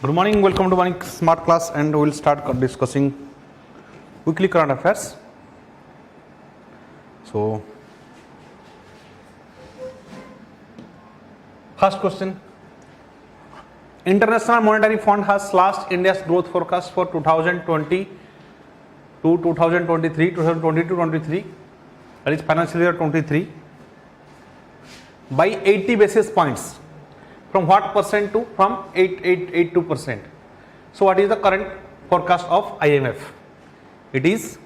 Good morning, welcome to Vanik Smart Class, and we will start discussing weekly current affairs. So, first question. International Monetary Fund has slashed India's growth forecast for 2020 to 2023, 2020-23, that is financial year 23, by 80 basis points. From what percent to from 8.82%. So what is the current forecast of IMF? It is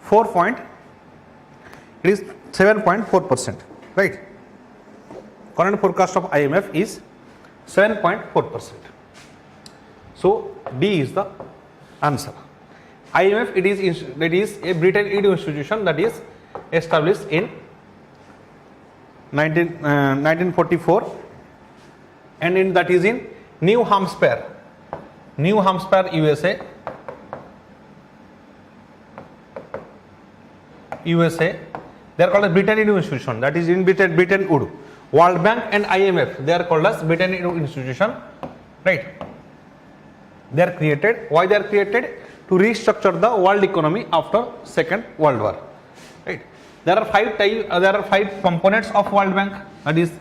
7.4%, right? Current forecast of IMF is 7.4%. So D is the answer. IMF it is a Britain institution that is established in 1944. And that is in New Hampshire, USA. They are called as Britain institution. That is in Britain Wood. World Bank and IMF, they are called as Britain institution, right? They are created. Why they are created? To restructure the world economy after Second World War, right? There are five components of World Bank. That is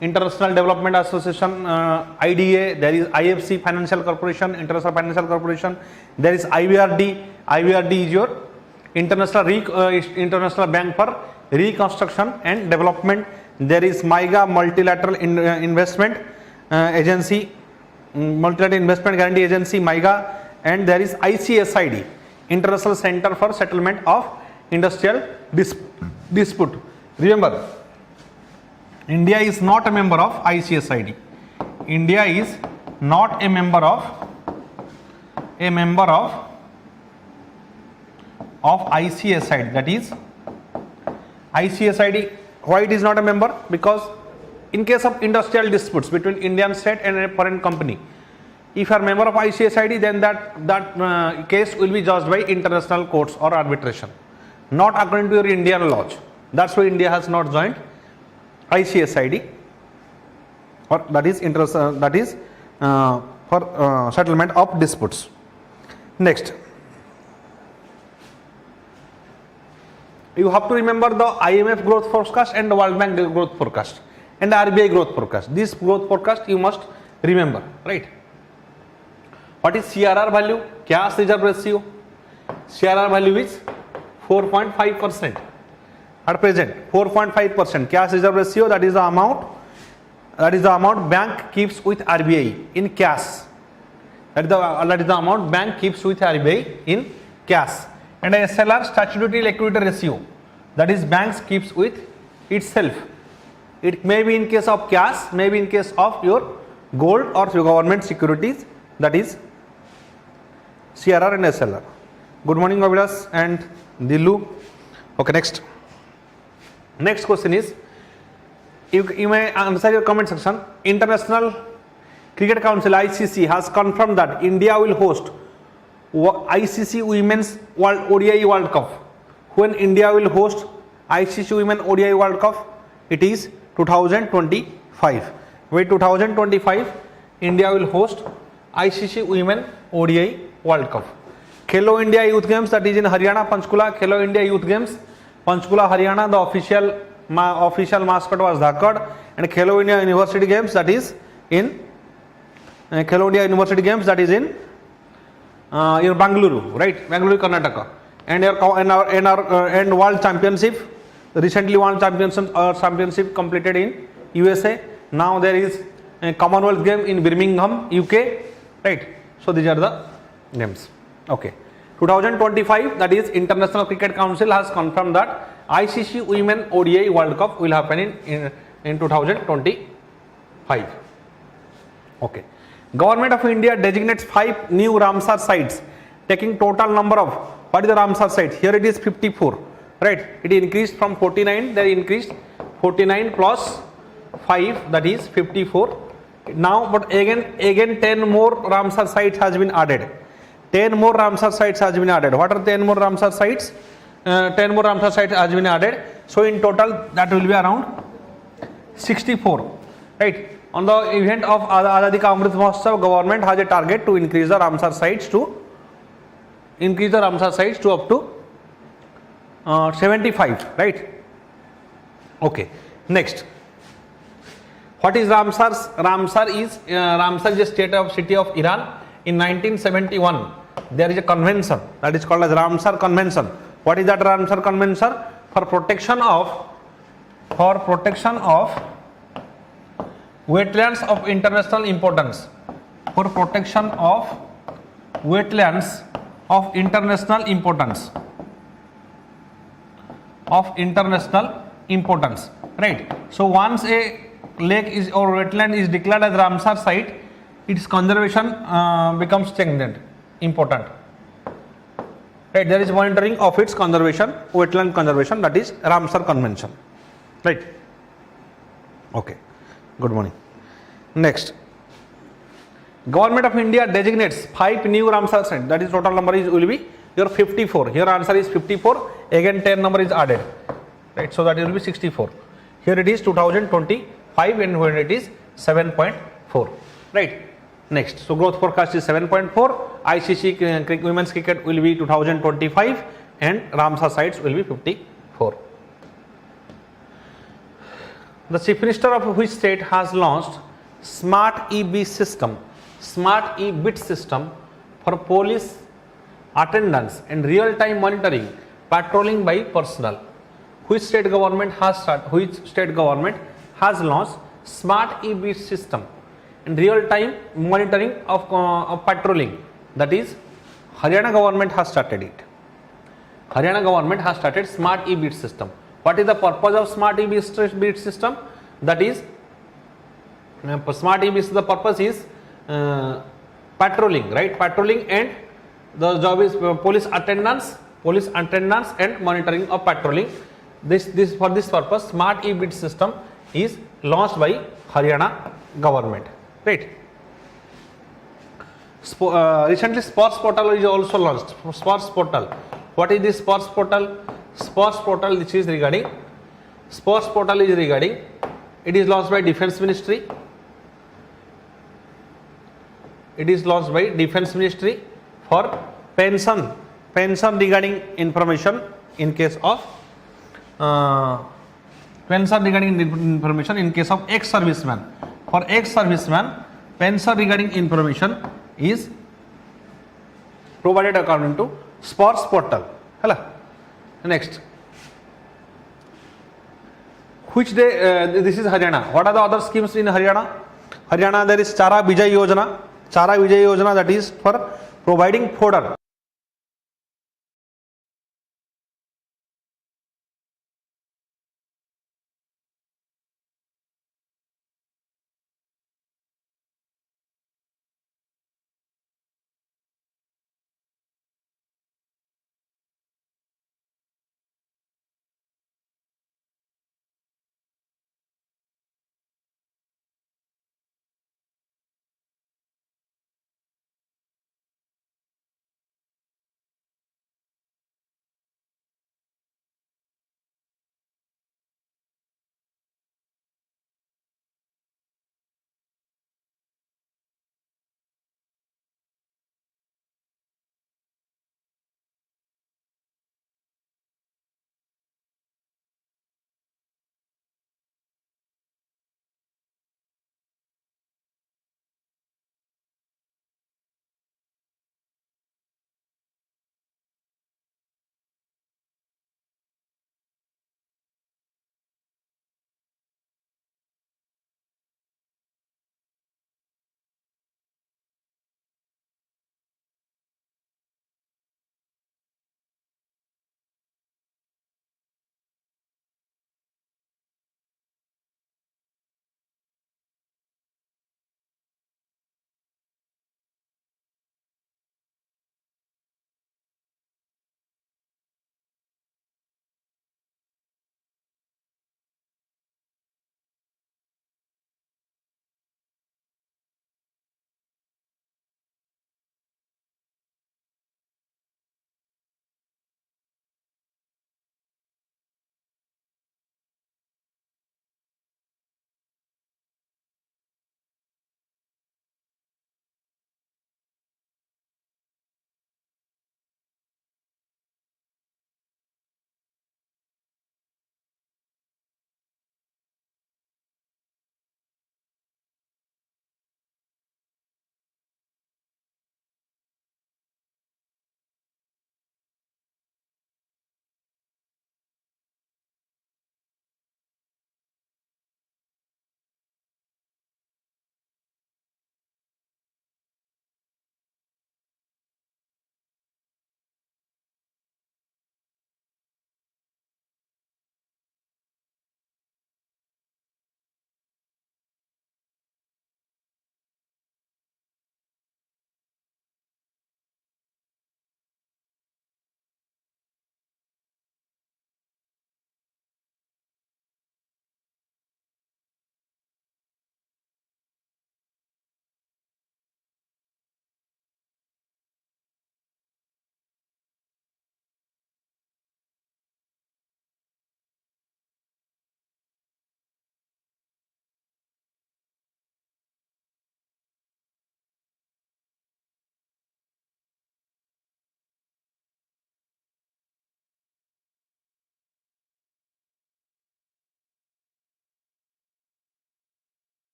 International Development Association, IDA, there is IFC Financial Corporation, International Financial Corporation, there is IBRD. IBRD is your International Bank for Reconstruction and Development. There is MIGA, Multilateral Investment Agency, Multilateral Investment Guarantee Agency, MIGA, and there is ICSID, International Center for Settlement of Industrial Dispute. Remember, India is not a member of ICSID. India is not a member of ICSID. That is ICSID. Why it is not a member? Because in case of industrial disputes between Indian state and a foreign company, if you are a member of ICSID, then that case will be judged by international courts or arbitration, not according to your Indian laws. That's why India has not joined ICSID, or that is for settlement of disputes. Next, you have to remember the IMF growth forecast and the World Bank growth forecast and the RBI growth forecast. This growth forecast you must remember, right? What is CRR value? Cash reserve ratio. CRR value is 4.5%. At present, 4.5% cash reserve ratio. That is the amount bank keeps with RBI in cash. That is the amount bank keeps with RBI in cash. And a SLR, statutory liquidity ratio. That is banks keeps with itself. It may be in case of cash, may be in case of your gold or your government securities. That is CRR and SLR. Good morning, Avilas and Dillu. Okay, next. Next question is, you may answer your comment section. International Cricket Council ICC has confirmed that India will host ICC Women's ODI World Cup. When India will host ICC Women ODI World Cup? It is 2025. By 2025, India will host ICC Women ODI World Cup. Khelo India Youth Games, that is in Haryana, Panchkula. Khelo India Youth Games, Panchkula, Haryana. The official mascot was Dhakad. And Khelo India University Games, that is in Khelo India University Games, that is in your Bangalore, right? Bangalore, Karnataka. And World Championship, recently World Championship completed in USA. Now there is a Commonwealth game in Birmingham, UK, right? So these are the games. Okay. 2025, that is International Cricket Council has confirmed that ICC Women ODI World Cup will happen in 2025. Okay. Government of India designates 5 new Ramsar sites, taking total number of, what is the Ramsar site? Here it is 54, right? It increased from 49, they increased 49 plus 5, that is 54. Now, but again 10 more Ramsar sites has been added. 10 more Ramsar sites has been added. What are 10 more Ramsar sites? 10 more Ramsar sites has been added. So in total that will be around 64, right? On the event of Azadi Ka Amrit Mahotsav, government has a target to increase the Ramsar sites to up to 75, right? Okay. Next, what is Ramsar? Ramsar is a city of Iran. In 1971, there is a convention that is called as Ramsar Convention. What is that Ramsar Convention? For protection of wetlands of international importance. For protection of wetlands of international importance. Right. So once a lake is or wetland is declared as Ramsar site, its conservation becomes stringent, important. Right. There is monitoring of its conservation, wetland conservation, that is Ramsar Convention. Right. Okay. Good morning. Next, Government of India designates 5 new Ramsar sites. That is total number will be your 54. Here answer is 54. Again 10 number is added. Right. So that will be 64. Here it is 2025 and when it is 7.4. Right. Next. So growth forecast is 7.4. ICC women's cricket will be 2025 and Ramsar sites will be 54. The Chief Minister of which state has launched Smart EB system, Smart E-Bit system for police attendance and real-time monitoring, patrolling by personnel. Which state government has launched Smart E-Bit system and real-time monitoring of patrolling? That is Haryana government has started it. Haryana government has started Smart E-Bit system. What is the purpose of Smart E-Bit system? That is Smart E-Bit, the purpose is patrolling, right? Patrolling, and the job is police attendance and monitoring of patrolling. This for this purpose Smart E-Bit system is launched by Haryana government, right? Recently sports portal is also launched. Sports portal. What is this sports portal? Sports portal, which is regarding sports portal is regarding, it is launched by Defence Ministry. It is launched by Defence Ministry for pension regarding information in case of ex-serviceman. For ex-serviceman, pension regarding information is provided according to sports portal. Hello. Next, which day this is Haryana. What are the other schemes in Haryana? Haryana, there is Chara Vijay Yojana. That is for providing fodder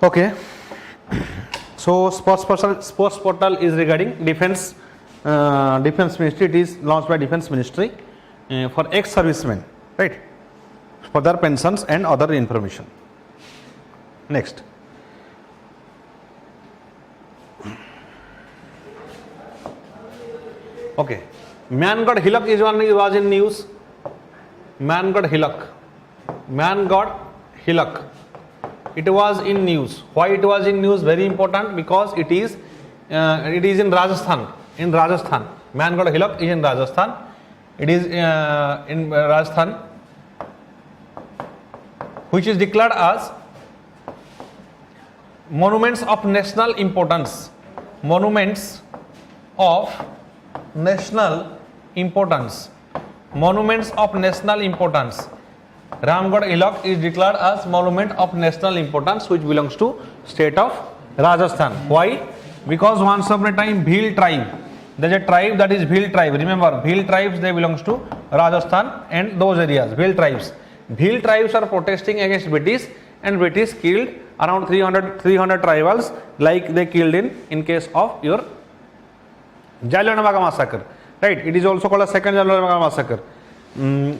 Okay. So sports portal is regarding defense defense ministry. It is launched by defense ministry for ex-servicemen, right, for their pensions and other information. Next. Okay. Man got hillock is one was in news. Man got hillock. Man got hillock. It was in news. Why it was in news? Very important, because it is in Rajasthan. In Rajasthan, man got hillock is in Rajasthan. It is in Rajasthan, which is declared as monuments of national importance. Monuments of national importance. Monuments of national importance. Ramgarh Hillock is declared as monument of national importance, which belongs to state of Rajasthan. Why? Because once upon a time Bhil tribe, there is a tribe that is Bhil tribe. Remember, Bhil tribes, they belongs to Rajasthan and those areas. Bhil tribes. Bhil tribes are protesting against British, and British killed around 300 tribals, like they killed in case of your Jallianwala massacre. Right? It is also called a second Jallianwala massacre.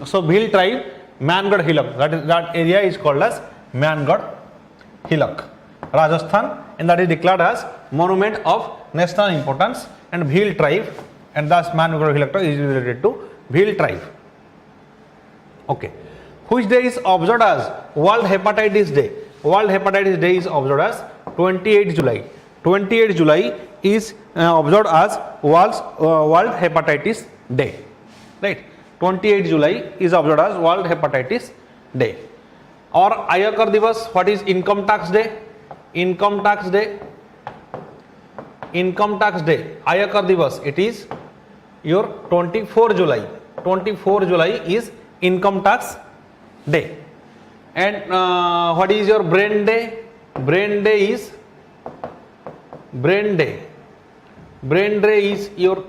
So Bhil tribe, Mangarh Hillock, that area is called as Mangarh Hillock, Rajasthan, and that is declared as monument of national importance. And Bhil tribe, and thus Mangarh Hillock is related to Bhil tribe. Okay. Which day is observed as World Hepatitis Day? World Hepatitis Day is observed as 28 July. 28 July is observed as World Hepatitis Day. Right? 28 July is observed as World Hepatitis Day. Or Ayakar Divas, what is Income Tax Day? Income Tax Day. Income Tax Day. Ayakar Divas, it is your 24 July. 24 July is Income Tax Day. And what is your Brain Day? Brain Day is Brain Day. Brain Day is your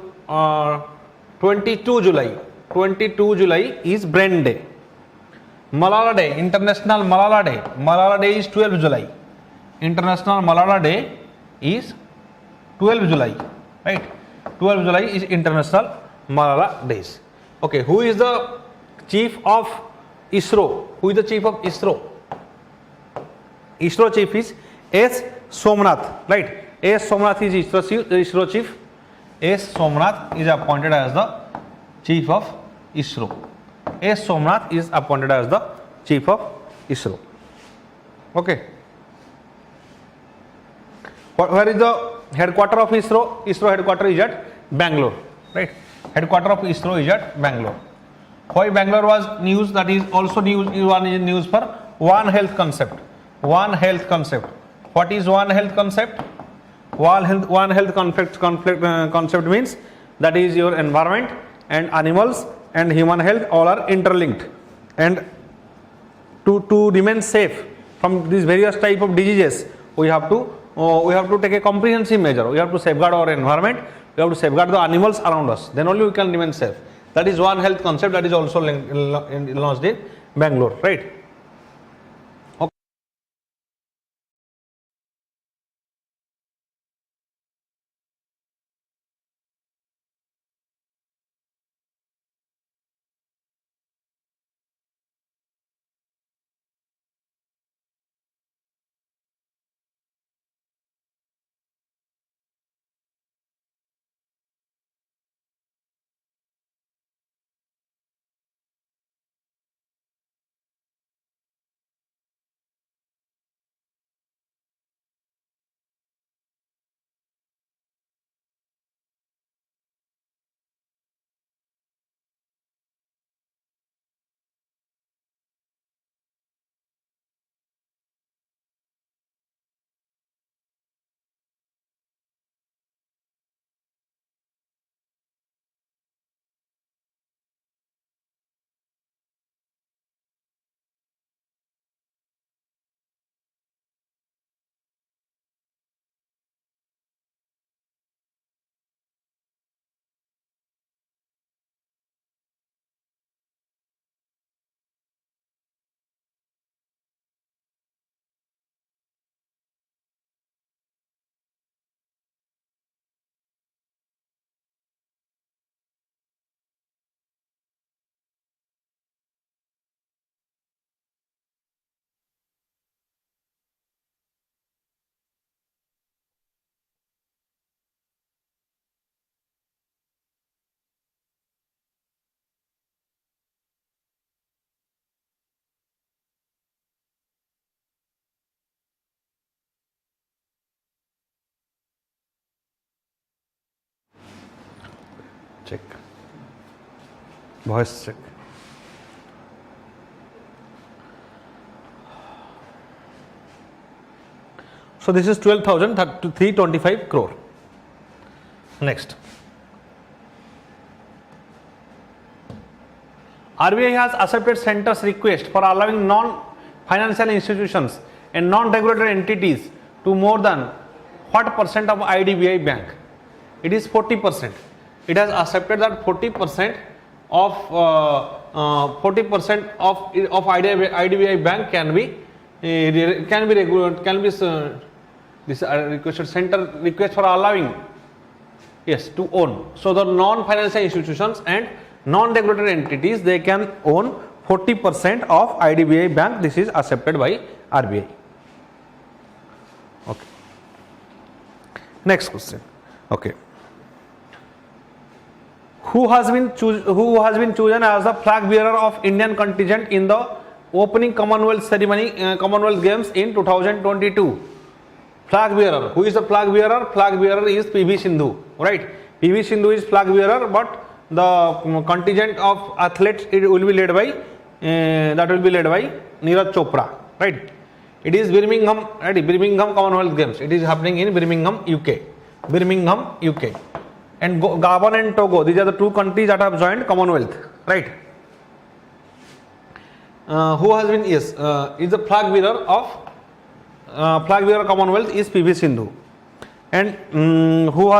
22 July. 22 July is Brain Day. Malala Day, International Malala Day. Malala Day is 12 July. International Malala Day is 12 July. Right? 12 July is International Malala Days. Okay, who is the chief of ISRO? Who is the chief of ISRO? ISRO chief is S. Somnath. Right? S. Somnath is ISRO chief. S. Somnath is appointed as the chief of ISRO. S. Somnath is appointed as the chief of ISRO. Okay. Where is the headquarter of ISRO? ISRO headquarter is at Bangalore. Right? Headquarter of ISRO is at Bangalore. Why Bangalore was news? That is also news for One Health concept. One Health concept. What is One Health concept? One Health concept means that is your environment and animals and human health all are interlinked, and to remain safe from these various type of diseases, we have to take a comprehensive measure. We have to safeguard our environment. We have to safeguard the animals around us. Then only we can remain safe. That is One Health concept that is also launched in Bangalore. Right? check. Voice check. So this is 12,325 crore. Next. RBI has accepted centre's request for allowing non-financial institutions and non-regulatory entities to more than what percent of IDBI bank? It is 40%. It has accepted that 40% of IDBI bank can be this requested center request for allowing, yes, to own. So the non-financial institutions and non-regulatory entities, they can own 40% of IDBI bank. This is accepted by RBI. Okay. Next question. Okay. Who has been chosen as the flag bearer of Indian contingent in the opening Commonwealth ceremony, Commonwealth Games in 2022? Flag bearer. Who is the flag bearer? Flag bearer is PV Sindhu. Right. PV Sindhu is flag bearer, but the contingent of athletes, it will be led by Neeraj Chopra. Right. It is Birmingham. Right. Birmingham Commonwealth Games. It is happening in Birmingham, UK. Birmingham, UK. And Gabon and Togo, these are the two countries that have joined Commonwealth, right? Who has been, yes, is the flag bearer of Commonwealth is PV Sindhu. And who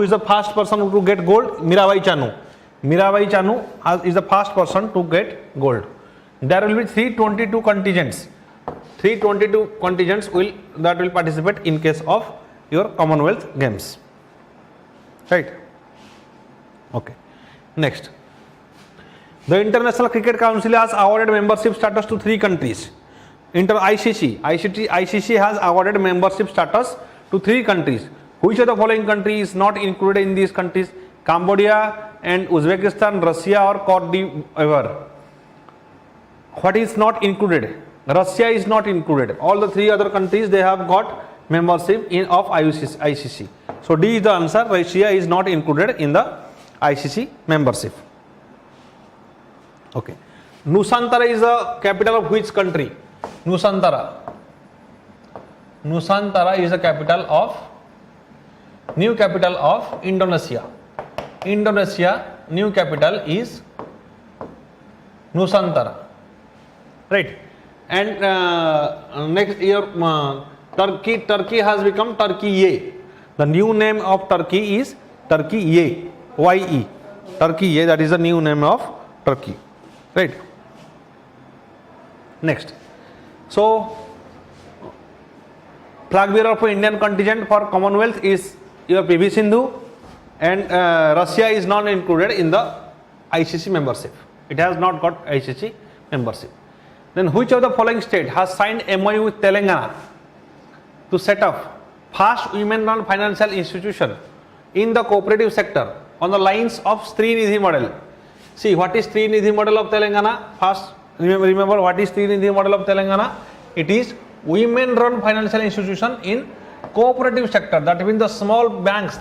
is the first person to get gold? Mirabai Chanu. Mirabai Chanu is the first person to get gold. There will be 322 contingents. 322 contingents will participate in case of your Commonwealth Games. Right. Okay. Next. The International Cricket Council has awarded membership status to 3 countries. ICC has awarded membership status to 3 countries. Which of the following countries is not included in these countries? Cambodia and Uzbekistan, Russia or Cote d'Ivoire. What is not included? Russia is not included. All the 3 other countries, they have got membership of ICC. So D is the answer. Russia is not included in the ICC membership. Okay. Nusantara is the capital of which country? Nusantara is the capital of, new capital of Indonesia. Indonesia new capital is Nusantara. Right. And next year Turkey has become Turkey. The new name of Turkey is Turkey YE. Turkey, that is the new name of Turkey. Right. Next. So flag bearer for Indian contingent for Commonwealth is your PV Sindhu, and Russia is not included in the ICC membership. It has not got ICC membership. Then which of the following state has signed MOU with Telangana to set up fast women-run financial institution in the cooperative sector on the lines of Srinidhi model? See, what is Srinidhi model of Telangana? First, remember what is Srinidhi model of Telangana? It is women-run financial institution in cooperative sector. That means the small banks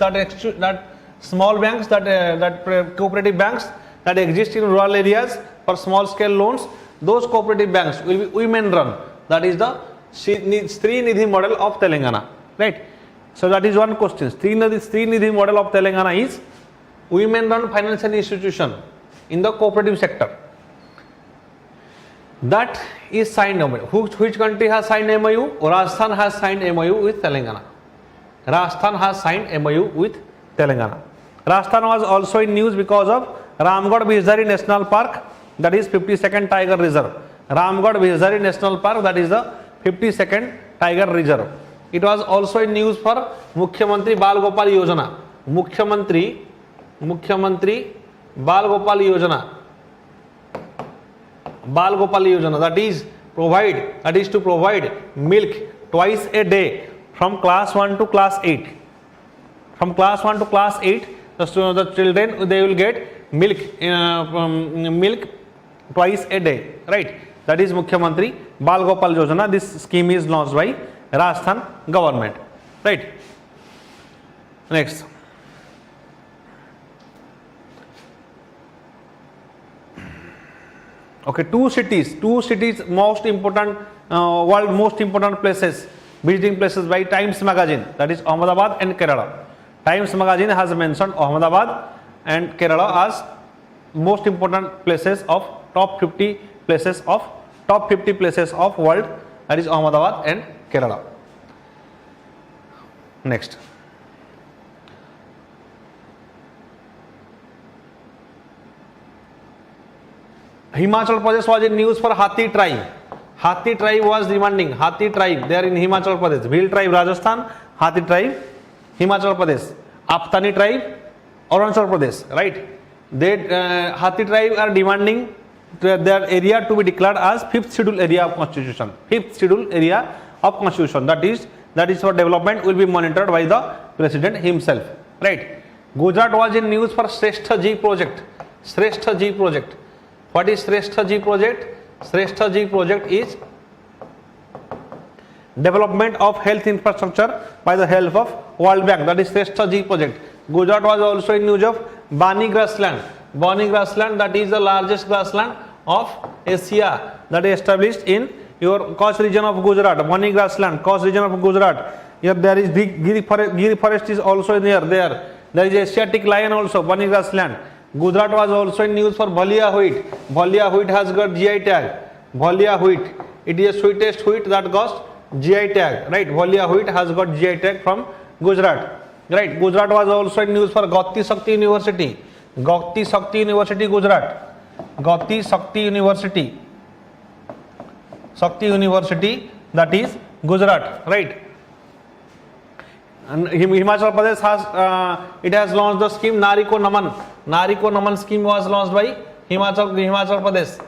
cooperative banks that exist in rural areas for small-scale loans. Those cooperative banks will be women-run. That is the Srinidhi model of Telangana. Right. So that is one question. Srinidhi model of Telangana is women-run financial institution in the cooperative sector. That is signed MOU. Which country has signed MOU? Rajasthan has signed MOU with Telangana. Rajasthan has signed MOU with Telangana. Rajasthan was also in news because of Ramgarh Bihzari National Park, that is 52nd Tiger Reserve. Ramgarh Bihzari National Park, that is the 52nd Tiger Reserve. It was also in news for Mukhyamantri Bal Gopal Yojana. Mukhyamantri Bal Gopal Yojana. Bal Gopal Yojana, that is to provide milk twice a day from class 1 to class 8. From class 1 to class 8, the children, they will get milk twice a day, right? That is Mukhyamantri Bal Gopal Yojana. This scheme is launched by Rajasthan government, right? Next. Okay, two cities most important, world most important places, visiting places by Times Magazine, that is Ahmedabad and Kerala. Times Magazine has mentioned Ahmedabad and Kerala as most important places of top 50 places of world, that is Ahmedabad and Kerala. Next. Himachal Pradesh was in news for Hathi tribe. Hathi tribe was demanding. Hathi tribe, they are in Himachal Pradesh. Bhil tribe Rajasthan, Hathi tribe Himachal Pradesh. Aptani tribe Arunachal Pradesh, right? They Hathi tribe are demanding their area to be declared as 5th schedule area of constitution. 5th schedule area of constitution. That is for development will be monitored by the president himself, right? Gujarat was in news for Shrestha Ji project. Shrestha Ji project. What is Shrestha Ji project? Shrestha Ji project is development of health infrastructure by the help of World Bank. That is Shrestha Ji project. Gujarat was also in news of Bani grassland. Bani grassland, that is the largest grassland of Asia, that is established in your Kutch region of Gujarat. Bani grassland, Kutch region of Gujarat. Here there is Giri forest is also near there. There is Asiatic lion also, Bani grassland. Gujarat was also in news for Bhalia wheat. Bhalia wheat has got GI tag. Bhalia wheat, it is a sweetest wheat that got GI tag, right? Bhalia wheat has got GI tag from Gujarat, right? Gujarat was also in news for Gauti Shakti University. Gauti Shakti University, Gujarat. Gauti Shakti University. Shakti University, that is Gujarat, right? And Himachal Pradesh has launched the scheme Nari Ko Naman. Nari Ko Naman scheme was launched by Himachal Pradesh.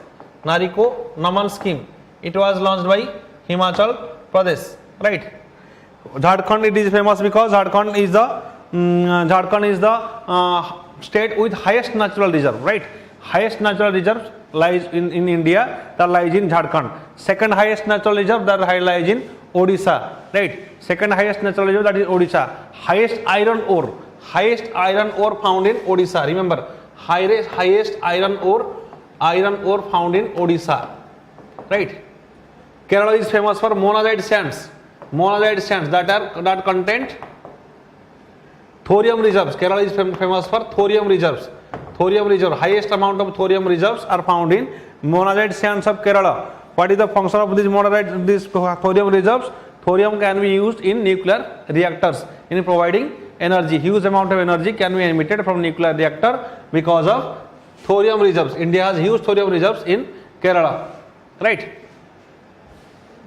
Nari Ko Naman scheme. It was launched by Himachal Pradesh, right? Jharkhand, it is famous because Jharkhand is the state with highest natural reserve, right? Highest natural reserve lies in India, that lies in Jharkhand. Second highest natural reserve that lies in Odisha, right? Second highest natural reserve, that is Odisha. Highest iron ore found in Odisha. Remember, highest iron ore found in Odisha, right? Kerala is famous for monazite sands. Monazite sands that contain thorium reserves. Kerala is famous for thorium reserves. Thorium reserve, highest amount of thorium reserves are found in monazite sands of Kerala. What is the function of these monazite, these thorium reserves? Thorium can be used in nuclear reactors in providing energy. Huge amount of energy can be emitted from nuclear reactor because of thorium reserves. India has huge thorium reserves in Kerala, right?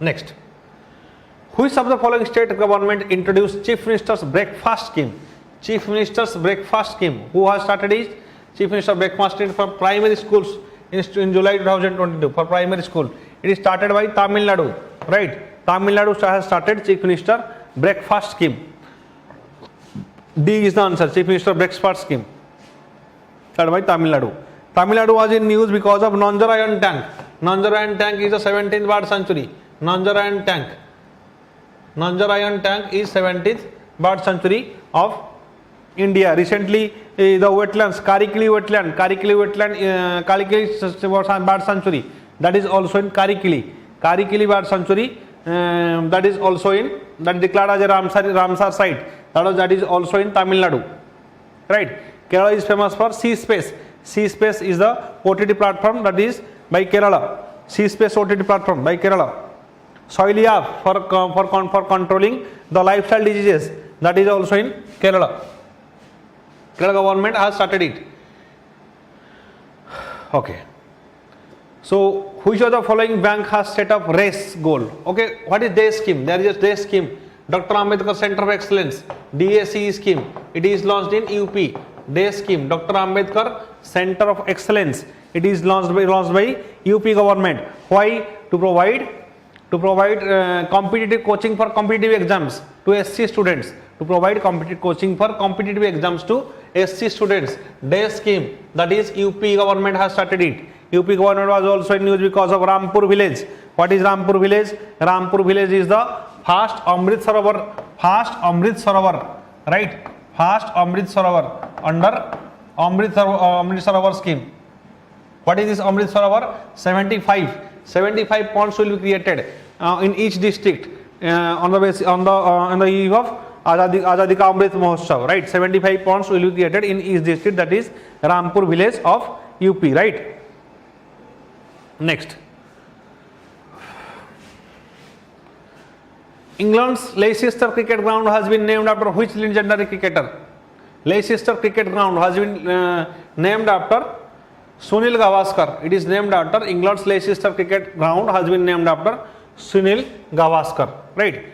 Next, which of the following state government introduced Chief Minister's breakfast scheme? Chief Minister's breakfast scheme. Who has started it? Chief Minister breakfast scheme for primary schools in July 2022 for primary school. It is started by Tamil Nadu, right? Tamil Nadu has started Chief Minister breakfast scheme. D is the answer. Chief Minister breakfast scheme started by Tamil Nadu. Tamil Nadu was in news because of Nanjar iron tank. Nanjar iron tank is the 17th bird century. Nanjar iron tank is 17th bird century of India. Recently, the wetlands, Karikili bird sanctuary, that is also in Karikili bird sanctuary, that is also in, that declared as a Ramsar site, that is also in Tamil Nadu, right? Kerala is famous for C-Space. C-Space is the OTT platform that is by Kerala. C-Space OTT platform by Kerala. Soilia for controlling the lifestyle diseases, that is also in Kerala. Kerala government has started it. Okay. So, which of the following bank has set up RACE goal? Okay, what is DACE scheme? There is a DACE scheme, Dr. Ambedkar Center of Excellence, DACE scheme. It is launched in UP. DACE scheme, Dr. Ambedkar Center of Excellence. It is launched by UP government. Why? To provide competitive coaching for competitive exams to SC students. To provide competitive coaching for competitive exams to SC students. DACE scheme, that is UP government has started it. UP government was also in news because of Rampur village. What is Rampur village? Rampur village is the first Amrit Sarovar, right? First Amrit Sarovar under Amrit Sarovar scheme. What is this Amrit Sarovar? 75 ponds will be created in each district on the eve of Azadi Ka Amrit Mahotsav, right? 75 ponds will be created in each district, that is Rampur village of UP, right? Next, England's Leicester cricket ground has been named after which legendary cricketer? Leicester cricket ground has been named after Sunil Gavaskar. It is named after England's Leicester cricket ground has been named after Sunil Gavaskar, right?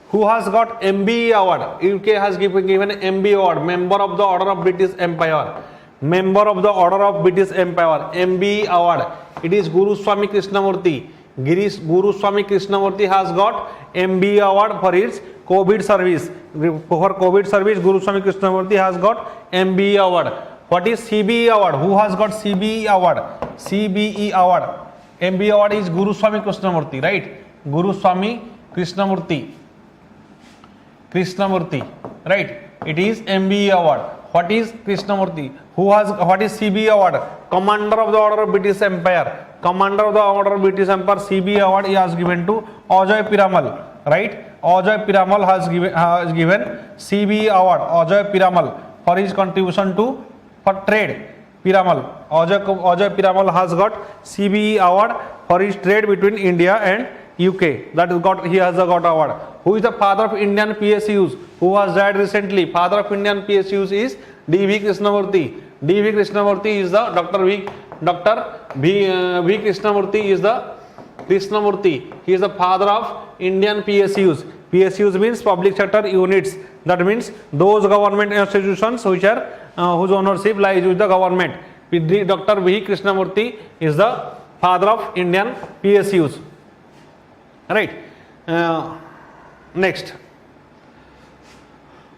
Who has got MBE award? UK has given MBE award, Member of the Order of British Empire. Member of the Order of British Empire, MBE award. It is Guru Swami Krishnamurti. Guru Swami Krishnamurti has got MBE award for his COVID service. For COVID service, Guru Swami Krishnamurti has got MBE award. What is CBE award? Who has got CBE award? CBE award. MBE award is Guru Swami Krishnamurti, right? Guru Swami Krishnamurti. Right? It is MBE award. What is Krishnamurti? What is CBE award? Commander of the Order of British Empire. Commander of the Order of British Empire, CBE award he has given to Ajoy Piramal, right? Ajoy Piramal has given CBE award, Ajoy Piramal, for his contribution for trade. Piramal, Ajoy Piramal has got CBE award for his trade between India and UK. He has got award. Who is the father of Indian PSUs? Who has died recently? Father of Indian PSUs is D.V. Krishnamurti. D.V. Krishnamurti is the Dr. V. Krishnamurti is the Krishnamurti. He is the father of Indian PSUs. PSUs means public sector units. That means those government institutions which are whose ownership lies with the government. Dr. V. Krishnamurti is the father of Indian PSUs. Right. Next.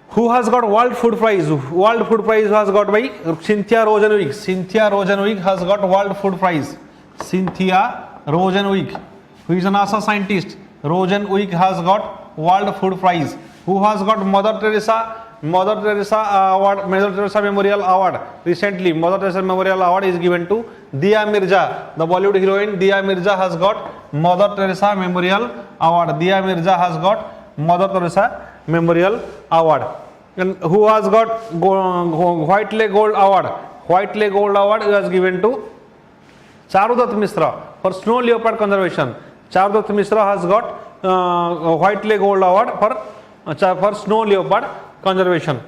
Who has got World Food Prize? World Food Prize has got by Cynthia Rosenwig. Cynthia Rosenwig has got World Food Prize. Cynthia Rosenwig, who is a NASA scientist. Rosenwig has got World Food Prize. Who has got Mother Teresa Award, Mother Teresa Memorial Award? Recently, Mother Teresa Memorial Award is given to Dia Mirza. The Bollywood heroine Dia Mirza has got Mother Teresa Memorial Award. Dia Mirza has got Mother Teresa Memorial Award. And who has got Whiteley Gold Award? Whiteley Gold Award was given to Charudat Mishra for snow leopard conservation. Charudat Mishra has got Whiteley Gold Award for snow leopard conservation.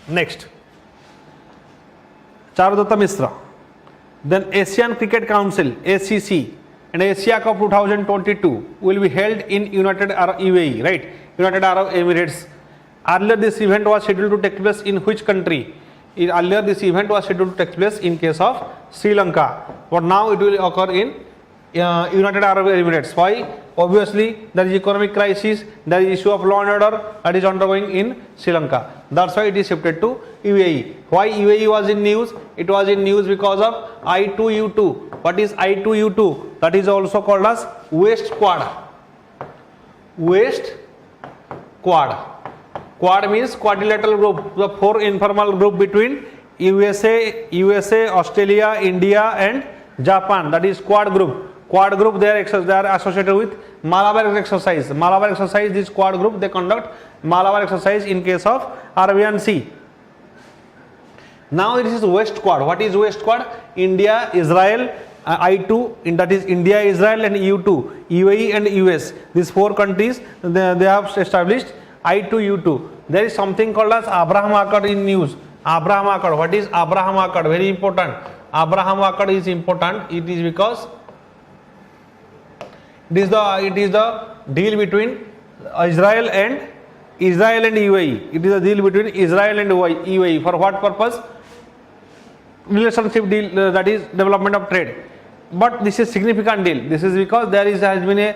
Next, Charudat Mishra. Then Asian Cricket Council (ACC) and Asia Cup 2022 will be held in United Arab UAE, right? United Arab Emirates. Earlier this event was scheduled to take place in which country? Earlier this event was scheduled to take place in case of Sri Lanka, but now it will occur in United Arab Emirates. Why? Obviously there is economic crisis, there is issue of law and order that is ongoing in Sri Lanka. That's why it is shifted to UAE. Why UAE was in news? It was in news because of I2U2. What is I2U2? That is also called as West Quad. West Quad. Quad means quadrilateral group, the four informal group between USA, Australia, India and Japan. That is Quad group. Quad group, they are associated with Malabar exercise. Malabar exercise, this Quad group, they conduct Malabar exercise in case of Arabian Sea. Now this is West Quad. What is West Quad? India, Israel, I2, that is India, Israel and U2, UAE and US. These four countries, they have established I2U2. There is something called as Abraham Accord in news. Abraham Accord. What is Abraham Accord? Very important. Abraham Accord is important. It is because it is the deal between Israel and UAE. It is a deal between Israel and UAE. For what purpose? Relationship deal, that is development of trade. But this is significant deal. This is because there has been a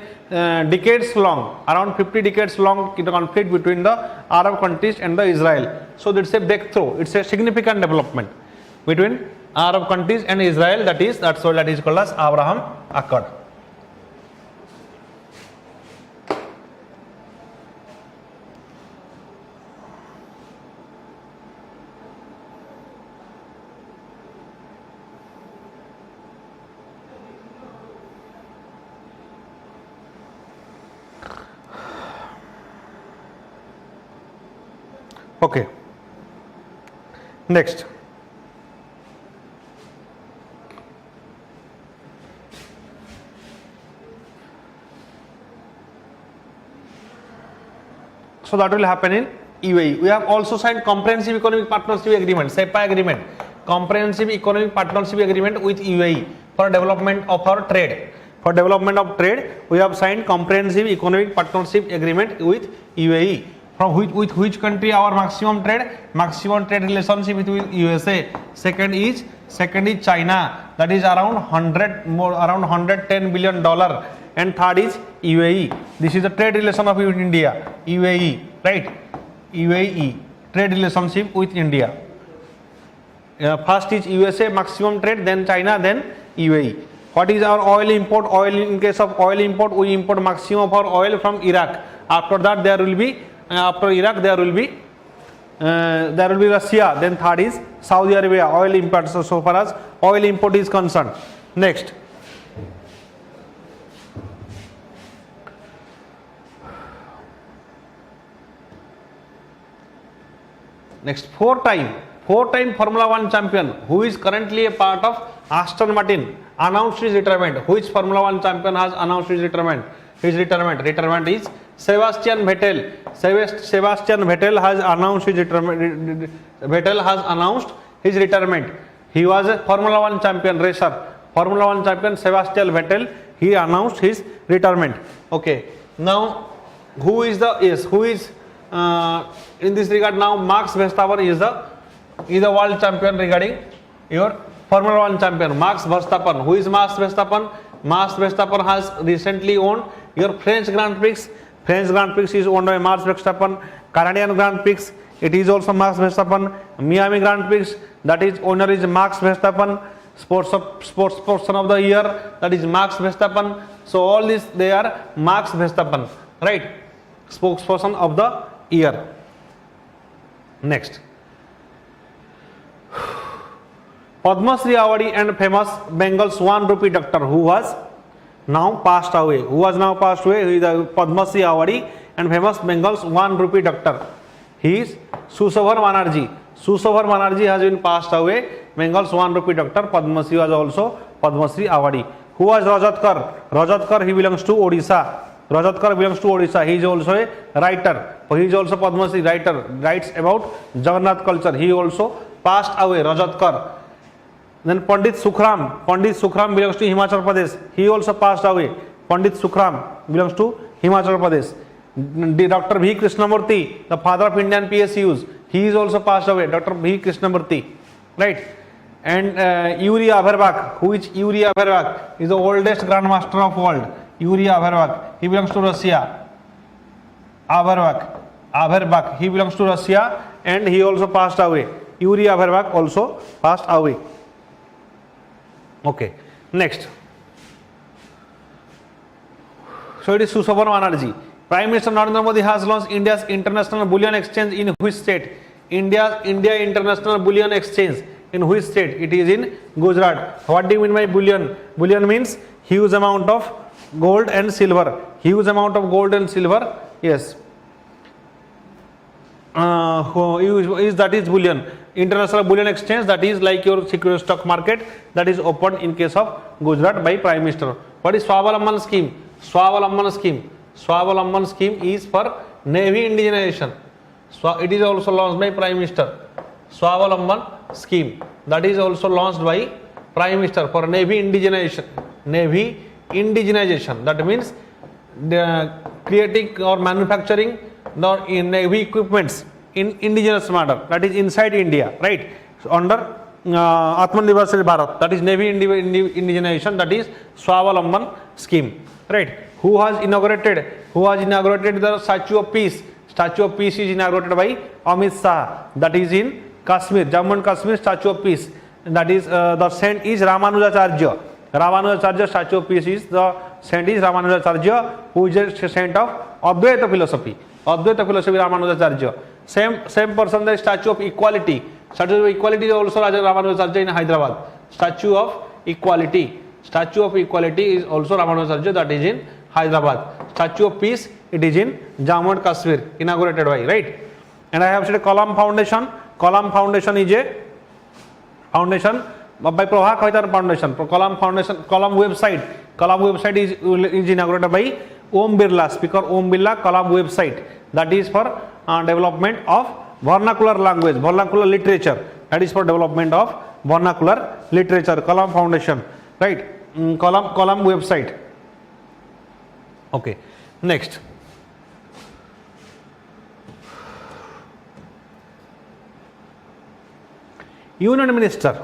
decades long, around 50 decades long conflict between the Arab countries and the Israel. So it's a breakthrough. It's a significant development between Arab countries and Israel. That's why that is called as Abraham Accord. Okay. Next. So that will happen in UAE. We have also signed Comprehensive Economic Partnership Agreement, SEPA agreement, Comprehensive Economic Partnership Agreement with UAE for development of our trade. For development of trade, we have signed Comprehensive Economic Partnership Agreement with UAE. From with which country our maximum trade relationship with USA. Second is China, that is around $110 billion. And third is UAE. This is the trade relation of India. UAE, right? UAE trade relationship with India. First is USA maximum trade, then China, then UAE. What is our oil import? Oil, in case of oil import, we import maximum of our oil from Iraq. After that, there will be after Iraq there will be Russia. Then third is Saudi Arabia. Oil import. So far as oil import is concerned. Next. Next, four-time Formula 1 champion who is currently a part of Aston Martin announced his retirement. Which Formula 1 champion has announced his retirement? Retirement is Sebastian Vettel. Sebastian Vettel has announced his retirement. He was a Formula 1 champion racer. Formula 1 champion Sebastian Vettel. He announced his retirement. Okay. Now, who is in this regard? Now, Max Verstappen is the world champion regarding your Formula 1 champion. Max Verstappen. Who is Max Verstappen? Max Verstappen has recently owned your French Grand Prix. French Grand Prix is owned by Max Verstappen. Canadian Grand Prix, it is also Max Verstappen. Miami Grand Prix, that is owner is Max Verstappen. Sports person of the year, that is Max Verstappen. So all this they are Max Verstappen, right? Spokesperson of the year. Next. Padma Shri Award and famous Bengal's 1 rupee doctor who was now passed away. He is the Padma Shri Award and famous Bengal's 1 rupee doctor. He is Sushavar Banerjee. Sushavar Banerjee has been passed away. Bengal's 1 rupee doctor. Padma Shri was also Padma Shri Award. Who was Rajatkar? Rajatkar, he belongs to Odisha. He is also a writer. He is also Padma Shri writer. Writes about Jagannath culture. He also passed away. Rajatkar. Then Pandit Sukhram belongs to Himachal Pradesh. He also passed away. Pandit Sukhram belongs to Himachal Pradesh. Dr. V. Krishnamurti, the father of Indian PSUs, he is also passed away. Dr. V. Krishnamurti, right? And Yuri Averbakh, who is Yuri Averbakh, is the oldest grandmaster of world. Yuri Averbakh, he belongs to Russia. Averbakh, he belongs to Russia, and he also passed away. Yuri Averbakh also passed away. Okay, next. So it is Sushavar Banerjee. Prime Minister Narendra Modi has launched India's International Bullion Exchange in which state? India International Bullion Exchange in which state? It is in Gujarat. What do you mean by bullion? Bullion means huge amount of gold and silver. Yes. That is bullion. International Bullion Exchange, that is like your security stock market, that is opened in case of Gujarat by Prime Minister. What is Swavalamban scheme? Swavalamban scheme is for Navy indigenization. It is also launched by Prime Minister. Swavalamban scheme, that is also launched by Prime Minister for Navy indigenization. That means creating or manufacturing the Navy equipments in indigenous manner, that is inside India, right? So under Atmanirbhar Bharat, that is Navy indigenization, that is Swavalamban scheme, right? Who has inaugurated the Statue of Peace? Statue of Peace is inaugurated by Amit Shah, that is in Kashmir, Jammu and Kashmir. Statue of Peace, that is the saint is Ramanujacharya. Statue of Peace is the saint is Ramanujacharya, who is a saint of Advaita philosophy. Ramanujacharya. Same person, the Statue of Equality. Statue of Equality is also Raja Ramanujacharya in Hyderabad. Statue of Equality is also Ramanujacharya, that is in Hyderabad. Statue of Peace, it is in Jammu and Kashmir, inaugurated by, right? And I have said Column Foundation. Column Foundation is a foundation by Prabha Kaitan Foundation. Column Foundation, Column website. Column website is inaugurated by Om Birla, Speaker Om Birla. Column website, that is for development of vernacular language, vernacular literature. That is for development of vernacular literature. Column Foundation, right? Column website. Okay. Next. Union Minister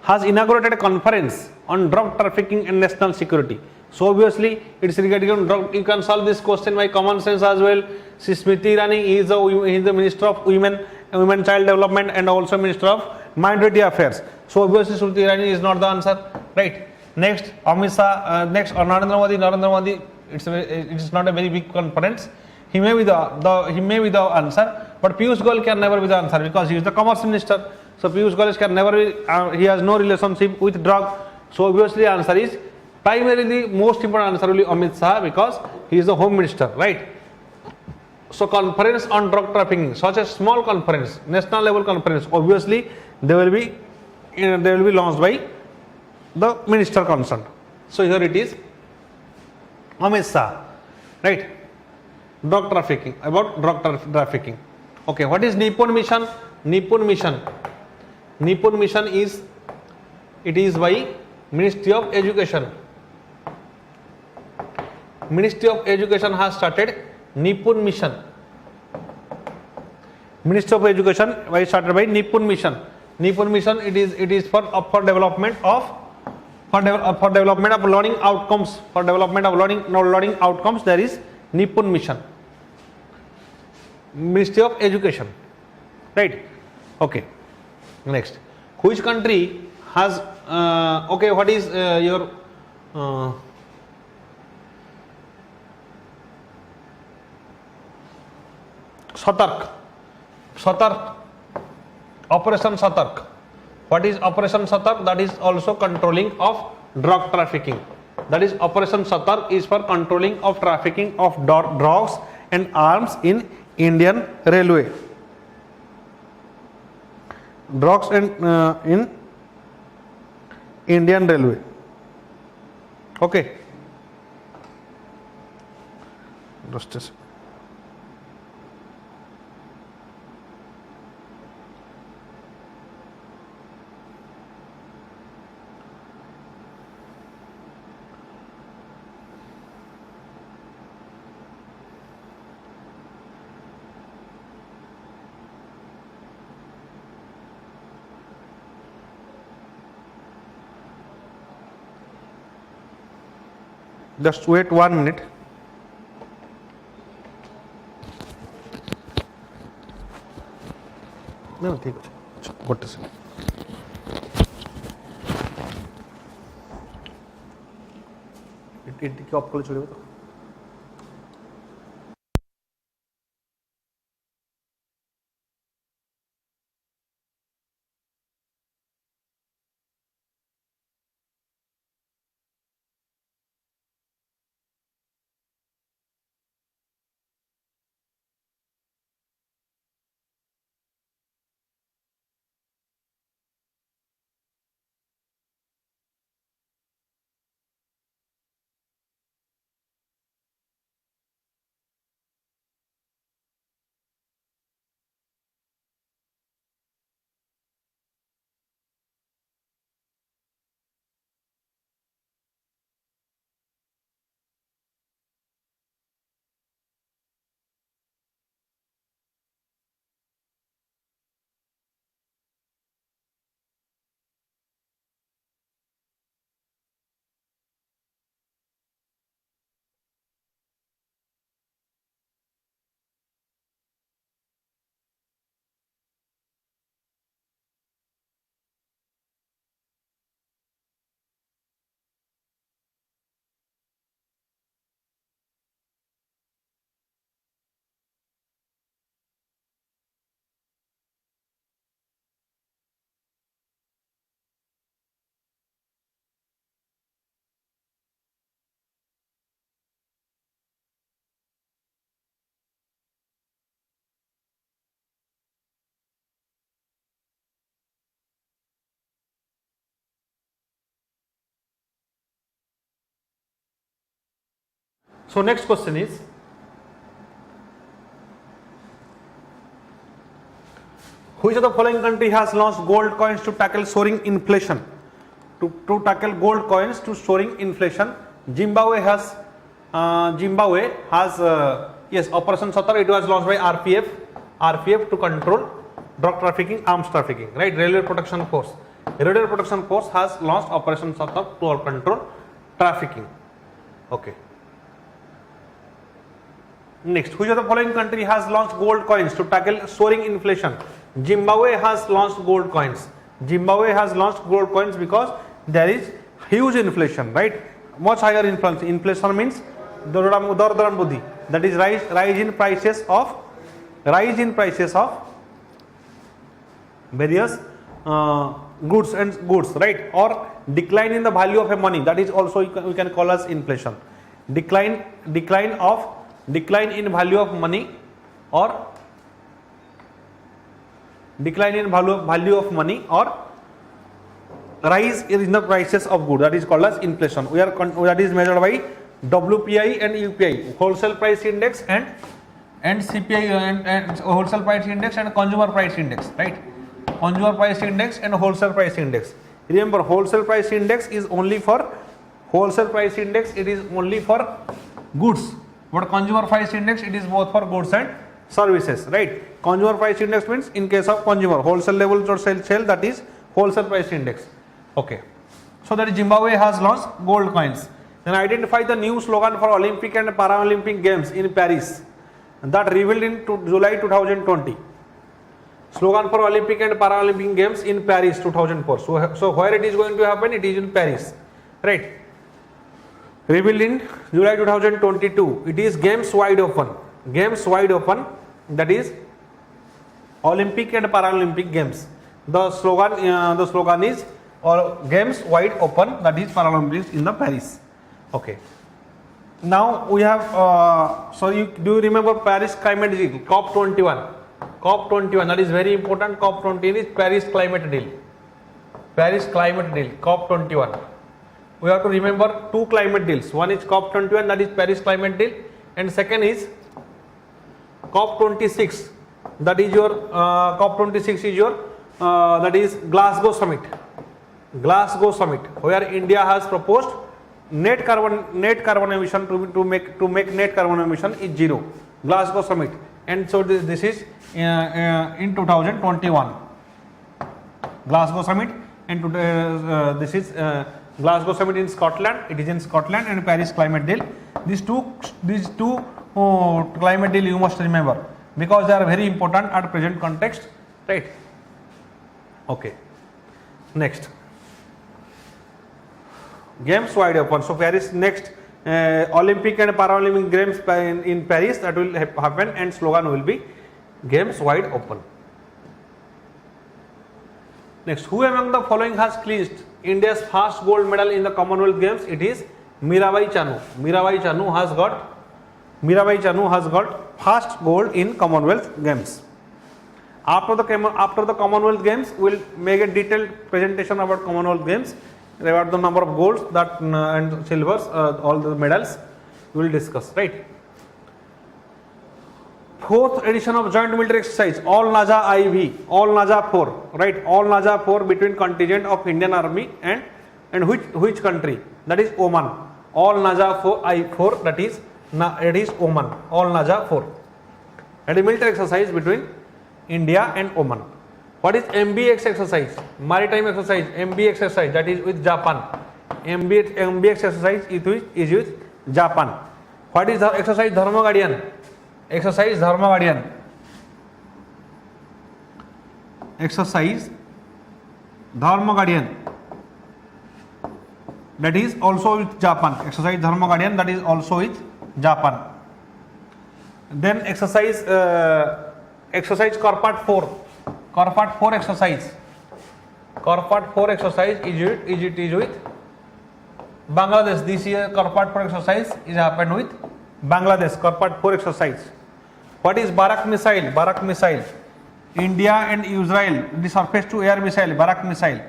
has inaugurated a conference on drug trafficking and national security. So obviously it is regarding on drug. You can solve this question by common sense as well. Smriti Irani is the Minister of Women Child Development and also Minister of Minority Affairs. So obviously Smriti Irani is not the answer, right? Next, Amit Shah, next Narendra Modi. It is not a very big conference. He may be the answer, but Piyush Goyal can never be the answer because he is the Commerce Minister. So Piyush Goyal can never be. He has no relationship with drug. So obviously the answer is primarily most important answer will be Amit Shah because he is the Home Minister, right? So conference on drug trafficking, such a small conference, national level conference, obviously they will be launched by the minister concerned. So here it is, Amit Shah, right? Drug trafficking, about drug trafficking. Okay, what is Nippon Mission? Nippon Mission is, it is by Ministry of Education. Ministry of Education has started Nippon Mission. Ministry of Education started by Nippon Mission. Nippon Mission, it is for development of learning outcomes. For development of learning outcomes, there is Nippon Mission. Ministry of Education, right? Okay. Next, which country has okay? What is your Satark, Operation Satark. What is Operation Satark? That is also controlling of drug trafficking. That is Operation Satark is for controlling of trafficking of drugs and arms in Indian Railway. Drugs and in Indian Railway. Okay. Just a second. Just wait 1 minute. No, ठीक है. What is it? It of कर छोड़िए तो. So next question is, which of the following country has launched gold coins to tackle soaring inflation? To tackle gold coins to soaring inflation, Zimbabwe has yes, Operation Satar. It was launched by RPF to control drug trafficking, arms trafficking, right? Railway Protection Force has launched Operation Satar to control trafficking. Okay. Next, which of the following country has launched gold coins to tackle soaring inflation? Zimbabwe has launched gold coins. Zimbabwe has launched gold coins because there is huge inflation, right? Much higher inflation. Inflation means that is rise in prices of various goods, right? Or decline in the value of a money, that is also we can call as inflation. Decline in value of money, or decline in value of money, or rise in the prices of goods, that is called as inflation. That is measured by WPI and UPI, wholesale price index, and CPI, and wholesale price index and consumer price index, right? Consumer price index and wholesale price index. Remember, wholesale price index is only for goods, but consumer price index, it is both for goods and services, right? Consumer price index means in case of consumer, wholesale level or sale, that is wholesale price index. Okay, so that Zimbabwe has launched gold coins. Then identify the new slogan for Olympic and Paralympic Games in Paris that revealed in July 2020. Slogan for Olympic and Paralympic Games in Paris 2004. So where it is going to happen? It is in Paris, right? Revealed in July 2022. It is Games Wide Open. Games Wide Open, that is Olympic and Paralympic Games. The slogan is Games Wide Open, that is Paralympics in the Paris. Okay. Now we have do you remember Paris Climate Deal, COP21? COP21, that is very important. COP21 is Paris Climate Deal. COP21. We have to remember two climate deals. One is COP21, that is Paris Climate Deal, and second is COP26. That is your COP26 is your that is Glasgow Summit, where India has proposed net carbon emission to make net carbon emission is zero. Glasgow Summit, and so this is in 2021. Glasgow Summit, and this is Glasgow Summit in Scotland. It is in Scotland, and Paris Climate Deal. These two climate deal you must remember, because they are very important at present context, right? Okay. Next, Games Wide Open. So Paris next, Olympic and Paralympic Games in Paris, that will happen, and slogan will be Games Wide Open. Next, who among the following has clinched India's first gold medal in the Commonwealth Games? It is Mirabai Chanu. Mirabai Chanu has got first gold in Commonwealth Games. After the Commonwealth Games, we will make a detailed presentation about Commonwealth Games, about the number of golds that and silvers, all the medals we will discuss, right? Fourth edition of joint military exercise, All Naja IV, All Naja 4, right? All Naja 4 between contingent of Indian Army and which country? That is Oman. All Naja 4, that is Oman. All Naja 4. That is military exercise between India and Oman. What is MBX exercise? Maritime exercise, MBX exercise, that is with Japan. MBX exercise is with Japan. What is the exercise Dharma Guardian? Exercise Dharma Guardian. Exercise Dharma Guardian, that is also with Japan. Exercise Dharma Guardian, that is also with Japan. Then exercise Corpat 4. Corpat 4 exercise. Corpat 4 exercise is with Bangladesh. This year Corpat 4 exercise is happened with Bangladesh. Corpat 4 exercise. What is Barak missile? Barak missile. India and Israel, the surface to air missile. Barak missile.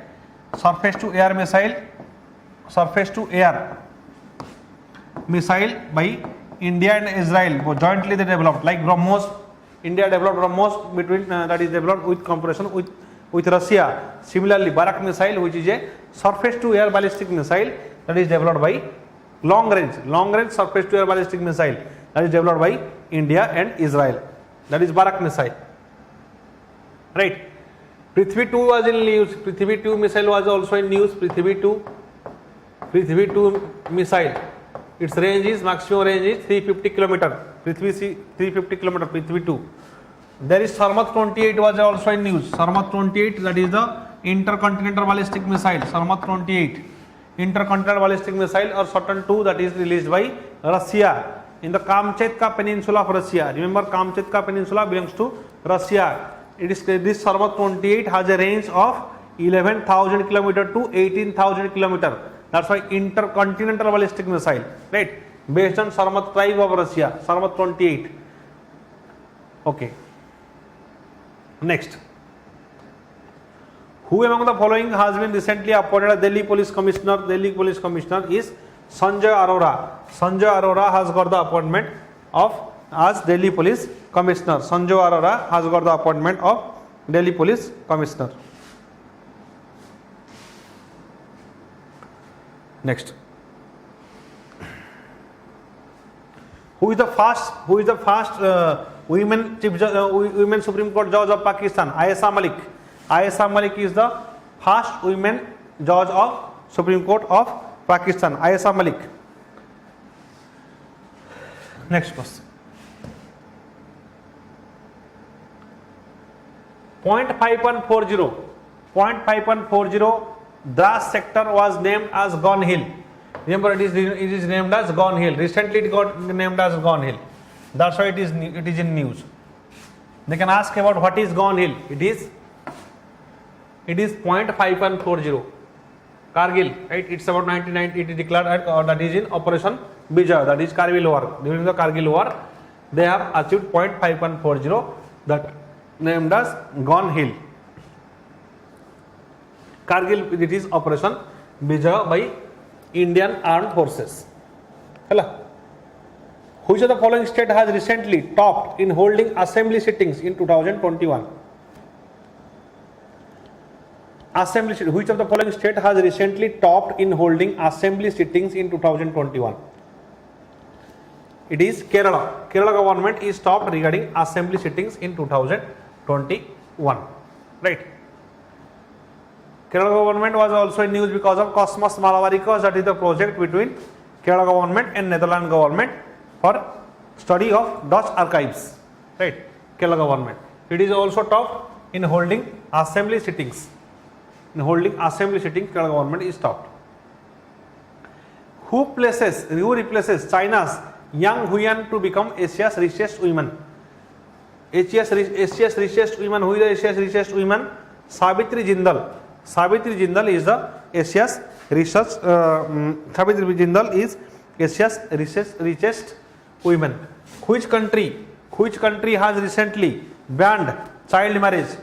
Surface to air missile by India and Israel jointly they developed, like BrahMos. India developed BrahMos between that is developed with cooperation with Russia. Similarly, Barak missile, which is a surface to air ballistic missile, that is developed by long range surface to air ballistic missile, that is developed by India and Israel, that is Barak missile, right? Prithvi 2 was in news. Prithvi 2 missile was also in news. Prithvi 2 missile, its range is, maximum range is 350 km. Prithvi 350 km, Prithvi 2. There is Sarmat 28 was also in news. Sarmat 28, that is the intercontinental ballistic missile. Sarmat 28, intercontinental ballistic missile, or Saturn 2, that is released by Russia in the Kamchatka Peninsula of Russia. Remember, Kamchatka Peninsula belongs to Russia. This Sarmat 28 has a range of 11,000 km to 18,000 km. That's why intercontinental ballistic missile, right? Based on Sarmat tribe of Russia, Sarmat 28. Okay. Next. Who among the following has been recently appointed as Delhi Police Commissioner? Delhi Police Commissioner is Sanjay Arora. Sanjay Arora has got the appointment as Delhi Police Commissioner. Sanjay Arora has got the appointment of Delhi Police Commissioner. Next. Who is the first women Supreme Court judge of Pakistan? Ayesha Malik. Ayesha Malik is the first women judge of Supreme Court of Pakistan. Ayesha Malik. Next question. .5140. Dras sector was named as Gone Hill. Remember, it is named as Gone Hill. Recently it got named as Gone Hill. That's why it is in news. They can ask about what is Gone Hill. It is .5140. Kargil, right? It's about 1990. It is declared that is in Operation Bijay, that is Kargil War. During the Kargil War, they have achieved .5140, that named as Gone Hill. Kargil, it is Operation Bijay by Indian Armed Forces. Hello. Which of the following state has recently topped in holding assembly sittings in 2021? Which of the following state has recently topped in holding assembly sittings in 2021? It is Kerala. Kerala government is topped regarding assembly sittings in 2021. Right. Kerala government was also in news because of Cosmos Malabaricos, that is the project between Kerala government and Netherlands government for study of Dutch archives. Right. Kerala government. It is also topped in holding assembly sittings. In holding assembly sittings, Kerala government is topped. Who replaces China's Yang Huiyan to become Asia's richest woman? Asia's richest woman. Who is the Asia's richest woman? Savitri Jindal. Savitri Jindal is the Asia's richest. Savitri Jindal is Asia's richest woman. Which country has recently banned child marriage?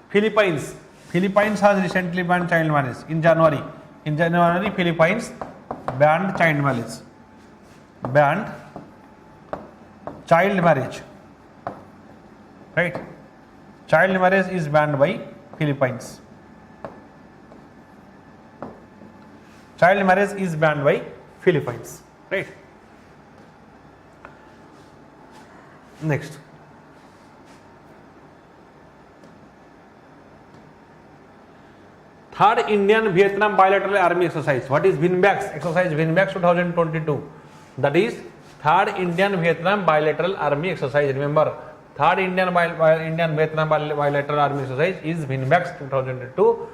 Philippines. Philippines has recently banned child marriage in January. In January, Philippines banned child marriage. Banned child marriage. Right? Child marriage is banned by Philippines. Child marriage is banned by Philippines. Right? Next. Third Indian-Vietnam bilateral army exercise. What is VINBAX exercise? VINBAX 2022. That is third Indian-Vietnam bilateral army exercise. Remember, third Indian-Vietnam bilateral army exercise is VINBAX 2022.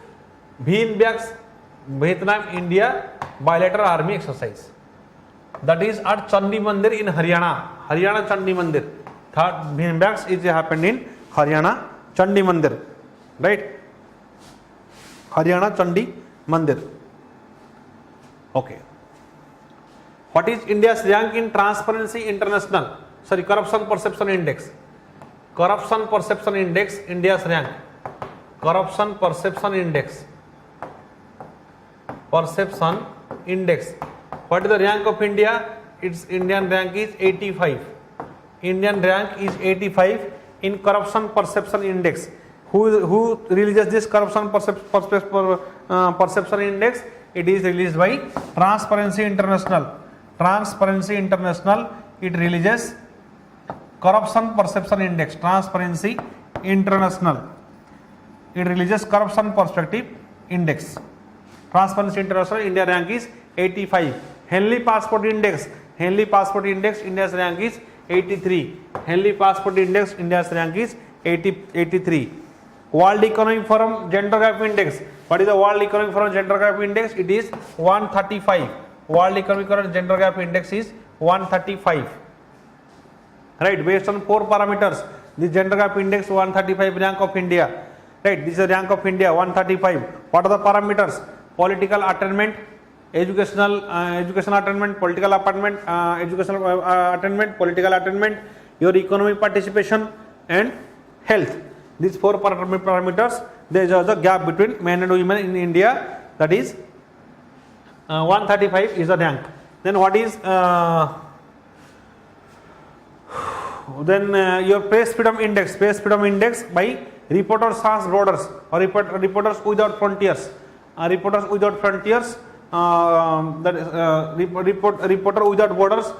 VINBAX Vietnam-India bilateral army exercise. That is at Chandi Mandir in Haryana. Haryana Chandi Mandir. Third VINBAX is happened in Haryana Chandi Mandir. Right? Haryana Chandi Mandir. Okay. What is India's rank in Transparency International? Sorry, Corruption Perception Index. Corruption Perception Index, India's rank. Corruption Perception Index. Perception Index. What is the rank of India? its Indian rank is 85. Indian rank is 85 in corruption perception index. Who releases this corruption perception index? It is released by Transparency International. Transparency International, it releases corruption perception index. Transparency International, it releases corruption perspective index. Transparency International, India rank is 85. Henley Passport Index, Henley Passport Index, India's rank is 83. Henley Passport Index, India's rank is 83. World Economic Forum Gender Gap Index. What is the World Economic Forum Gender Gap Index? It is 135. World Economic Forum Gender Gap Index is 135. Right, based on 4 parameters. The Gender Gap Index 135 rank of India. Right, this is the rank of India 135. What are the parameters? Political attainment, educational attainment, political attainment, educational attainment, political attainment, your economic participation, and health. These 4 parameters, there is a gap between men and women in India, that is 135 is the rank. Then what is your press freedom index? Press freedom index by Reporters Sans Borders or Reporters Without Frontiers. Reporters Without Frontiers, that is Reporter Without Borders,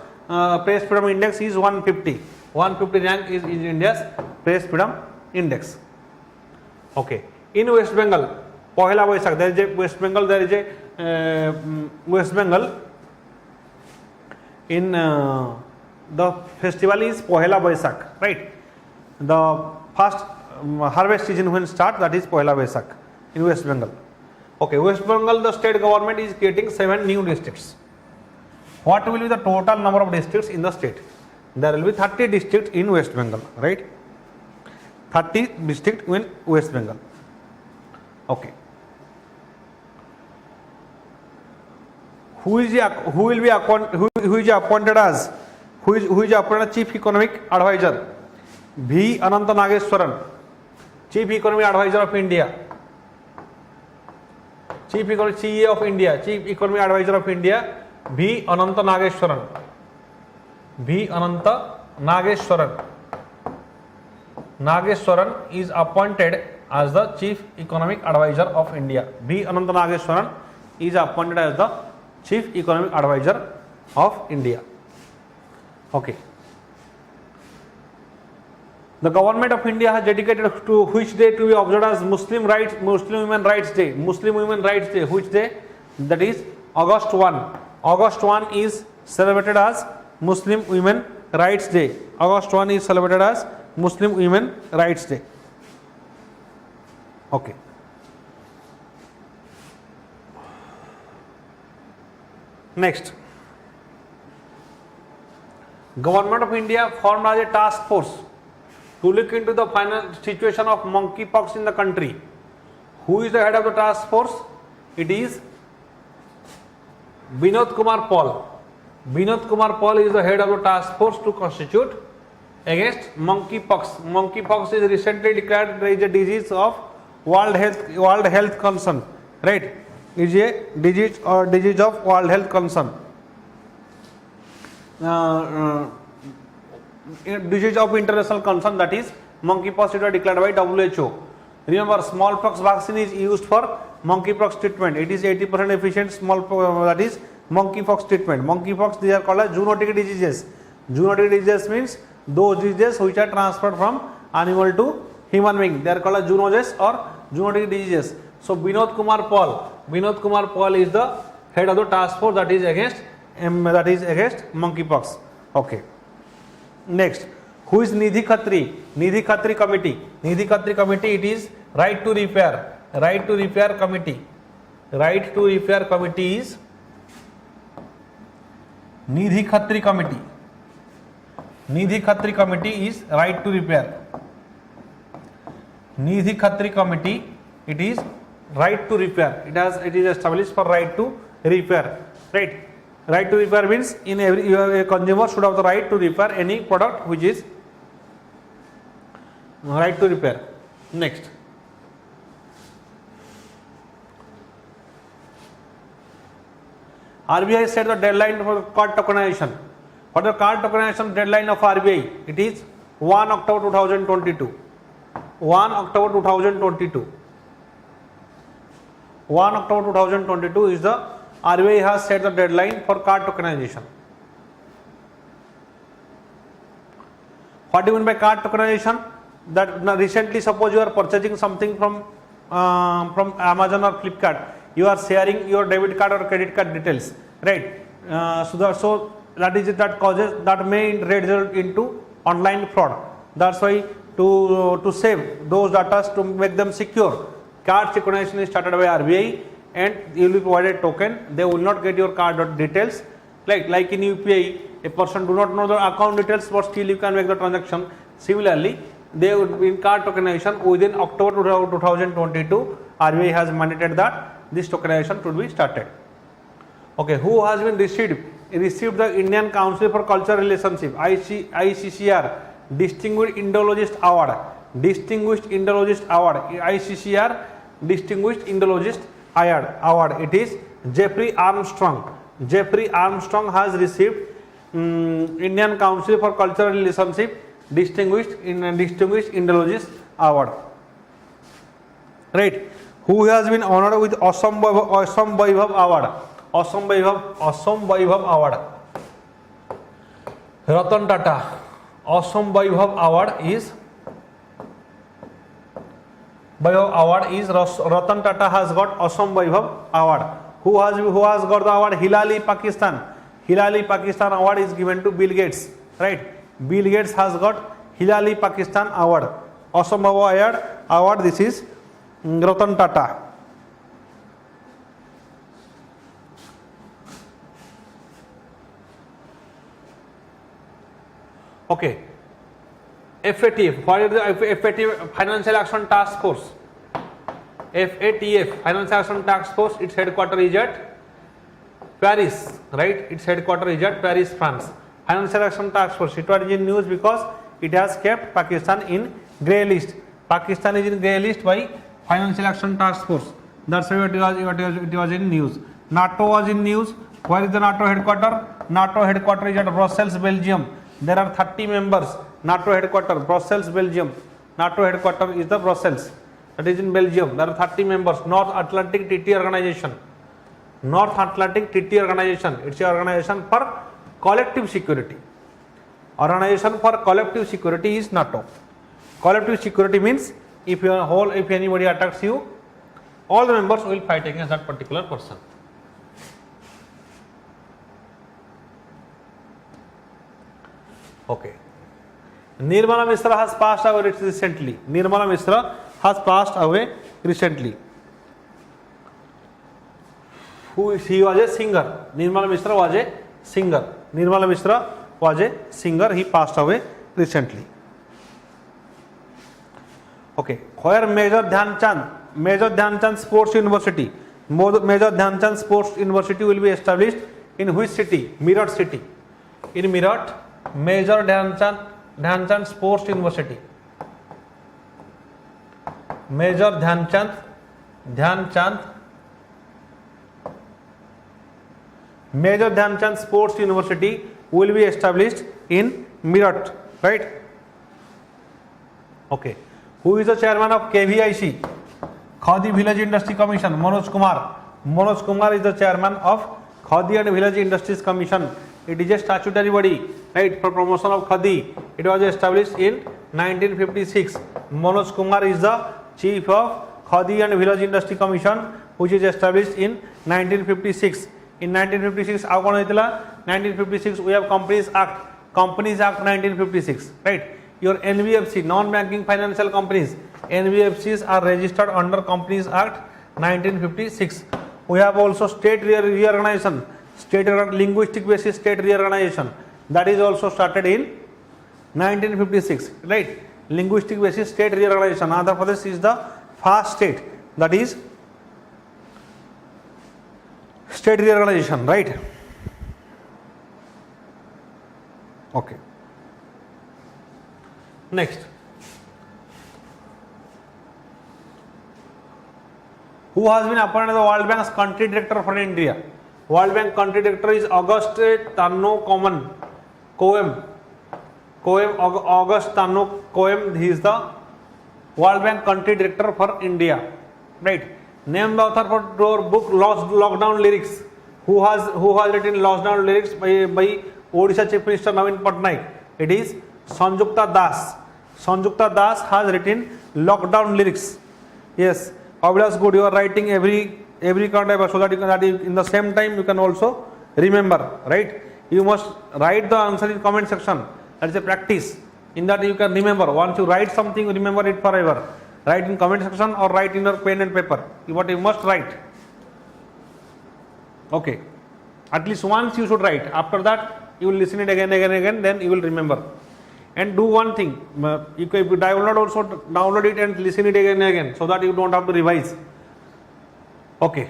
press freedom index is 150. 150 rank is India's press freedom index. Okay. In West Bengal, Pohela Boishakh, there is a West Bengal, there is a West Bengal. In the festival is Pohela Boishakh, right? The first harvest season when start, that is Pohela Boishakh in West Bengal. Okay, West Bengal, the state government is creating 7 new districts. What will be the total number of districts in the state? There will be 30 districts in West Bengal, right? 30 districts in West Bengal. Okay. Who is appointed as Chief Economic Advisor? V. Ananta Nageswaran, Chief Economic Advisor of India. Chief Economic CE of India, Chief Economic Advisor of India, V. Ananta Nageswaran. V. Ananta Nageswaran. Nageswaran is appointed as the Chief Economic Advisor of India. V. Ananta Nageswaran is appointed as the Chief Economic Advisor of India. Okay. The government of India has dedicated to which day to be observed as Muslim Women Rights Day. Muslim Women Rights Day. Which day? That is August 1. August 1 is celebrated as Muslim Women Rights Day. August 1 is celebrated as Muslim Women Rights Day. Okay. Next. Government of India formed as a task force to look into the final situation of monkeypox in the country. Who is the head of the task force? It is Vinod Kumar Paul. Vinod Kumar Paul is the head of the task force to constitute against monkeypox. Monkeypox is recently declared as a disease of World Health Concern. Right? It is a disease of World Health Concern. Disease of international concern, that is monkeypox, is declared by WHO. Remember, smallpox vaccine is used for monkeypox treatment. It is 80% efficient smallpox, that is monkeypox treatment. Monkeypox, these are called as zoonotic diseases. Zoonotic diseases means those diseases which are transferred from animal to human being. They are called as zoonoses or zoonotic diseases. So Vinod Kumar Paul is the head of the task force that is against monkeypox. Okay. Next, who is Nidhi Khatri? Nidhi Khatri Committee. Nidhi Khatri Committee, it is Right to Repair. Right to Repair Committee. Right to Repair Committee is Nidhi Khatri Committee. Nidhi Khatri Committee is Right to Repair. Nidhi Khatri Committee, it is Right to Repair. It is established for right to repair. Right. Right to repair means a consumer should have the right to repair any product which is right to repair. Next. RBI set the deadline for card tokenization. For the card tokenization deadline of RBI, it is 1 October 2022. 1 October 2022. 1 October 2022 is the RBI has set the deadline for card tokenization. What do you mean by card tokenization? That recently, suppose you are purchasing something from Amazon or Flipkart, you are sharing your debit card or credit card details, right? So that causes, that may result into online fraud. That's why to save those data, to make them secure, card tokenization is started by RBI, and you will be provided token. They will not get your card details. Like in UPI, a person do not know the account details, but still you can make the transaction. Similarly, they would be in card tokenization within October 2022. RBI has mandated that this tokenization should be started. Okay, who has been received the Indian Council for Cultural Relationship ICCR Distinguished Indologist Award. Distinguished Indologist Award, ICCR Distinguished Indologist Award. It is Jeffrey Armstrong. Jeffrey Armstrong has received Indian Council for Cultural Relationship Distinguished Indologist Award. Right? Who has been honored with Awesome Vaibhav Award? Awesome Vaibhav Award. Ratan Tata. Awesome Vaibhav Award is Ratan Tata has got Awesome Vaibhav Award. Who has got the award? Hilali Pakistan. Hilali Pakistan Award is given to Bill Gates. Right? Bill Gates has got Hilali Pakistan Award. Awesome Vaibhav Award. This is Ratan Tata. Okay. FATF. What is the FATF? Financial Action Task Force. FATF, Financial Action Task Force. Its headquarters is at Paris, right? Its headquarters is at Paris, France. Financial Action Task Force. It was in news because it has kept Pakistan in grey list. Pakistan is in grey list by Financial Action Task Force. That's why it was in news. NATO was in news. Where is the NATO headquarters? NATO headquarters is at Brussels, Belgium. There are 30 members. NATO headquarters, Brussels, Belgium. NATO headquarters is the Brussels. That is in Belgium. There are 30 members. North Atlantic Treaty Organization. North Atlantic Treaty Organization. It's an organization for collective security. Organization for collective security is NATO. Collective security means if anybody attacks you, all the members will fight against that particular person. Okay. Nirmala Mishra has passed away recently. Nirmala Mishra has passed away recently. He was a singer. Nirmala Mishra was a singer. Nirmala Mishra was a singer. He passed away recently. Okay. Where Major Dhyan Chand Sports University. Major Dhyan Chand Sports University will be established in which city? Meerut city. In Meerut, Major Dhyan Chand Sports University. Major Dhyan Chand Major Dhyan Chand Sports University will be established in Meerut, right? Okay. Who is the chairman of KVIC? Khadi Village Industry Commission. Manoj Kumar. Manoj Kumar is the chairman of Khadi and Village Industries Commission. It is a statutory body, right, for promotion of Khadi. It was established in 1956. Manoj Kumar is the chief of Khadi and Village Industry Commission, which is established in 1956. In 1956, 1956 we have Companies Act. Companies Act 1956, right? Your NBFC, non-banking financial companies, NBFCs are registered under Companies Act 1956. We have also state reorganization, state linguistic basis state reorganization, that is also started in 1956, right? Linguistic basis state reorganization. Andhra Pradesh is the first state that is state reorganization, right? Okay. Next, who has been appointed the World Bank's country director for India? World Bank country director is Auguste Tanno Coem. August Tanno Coem. He is the World Bank country director for India. Right. Name the author for your book Lockdown Lyrics. Who has written Lockdown Lyrics by Odisha Chief Minister Naveen Patnaik? It is Sanjukta Das. Sanjukta Das has written Lockdown Lyrics. Yes, Abhilash, good. You are writing every kind of so that you can in the same time you can also remember, right? You must write the answer in comment section. That is a practice. In that you can remember. Once you write something, you remember it forever. Write in comment section or write in your pen and paper. What you must write. Okay. At least once you should write. After that, you will listen it again, then you will remember. And do one thing. If you download, also download it and listen it again and again, so that you don't have to revise. Okay.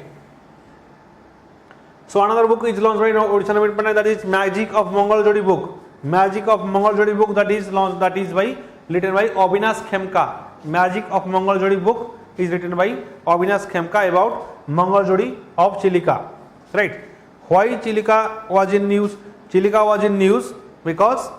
So another book is launched by Odisha Naveen Patnaik, that is Magic of Mangal Jodi book. Magic of Mangal Jodi book that is launched, that is written by Avinash Khemka. Magic of Mangal Jodi book is written by Avinash Khemka about Mangal Jodi of Chilika. Right. Why Chilika was in news? Chilika was in news because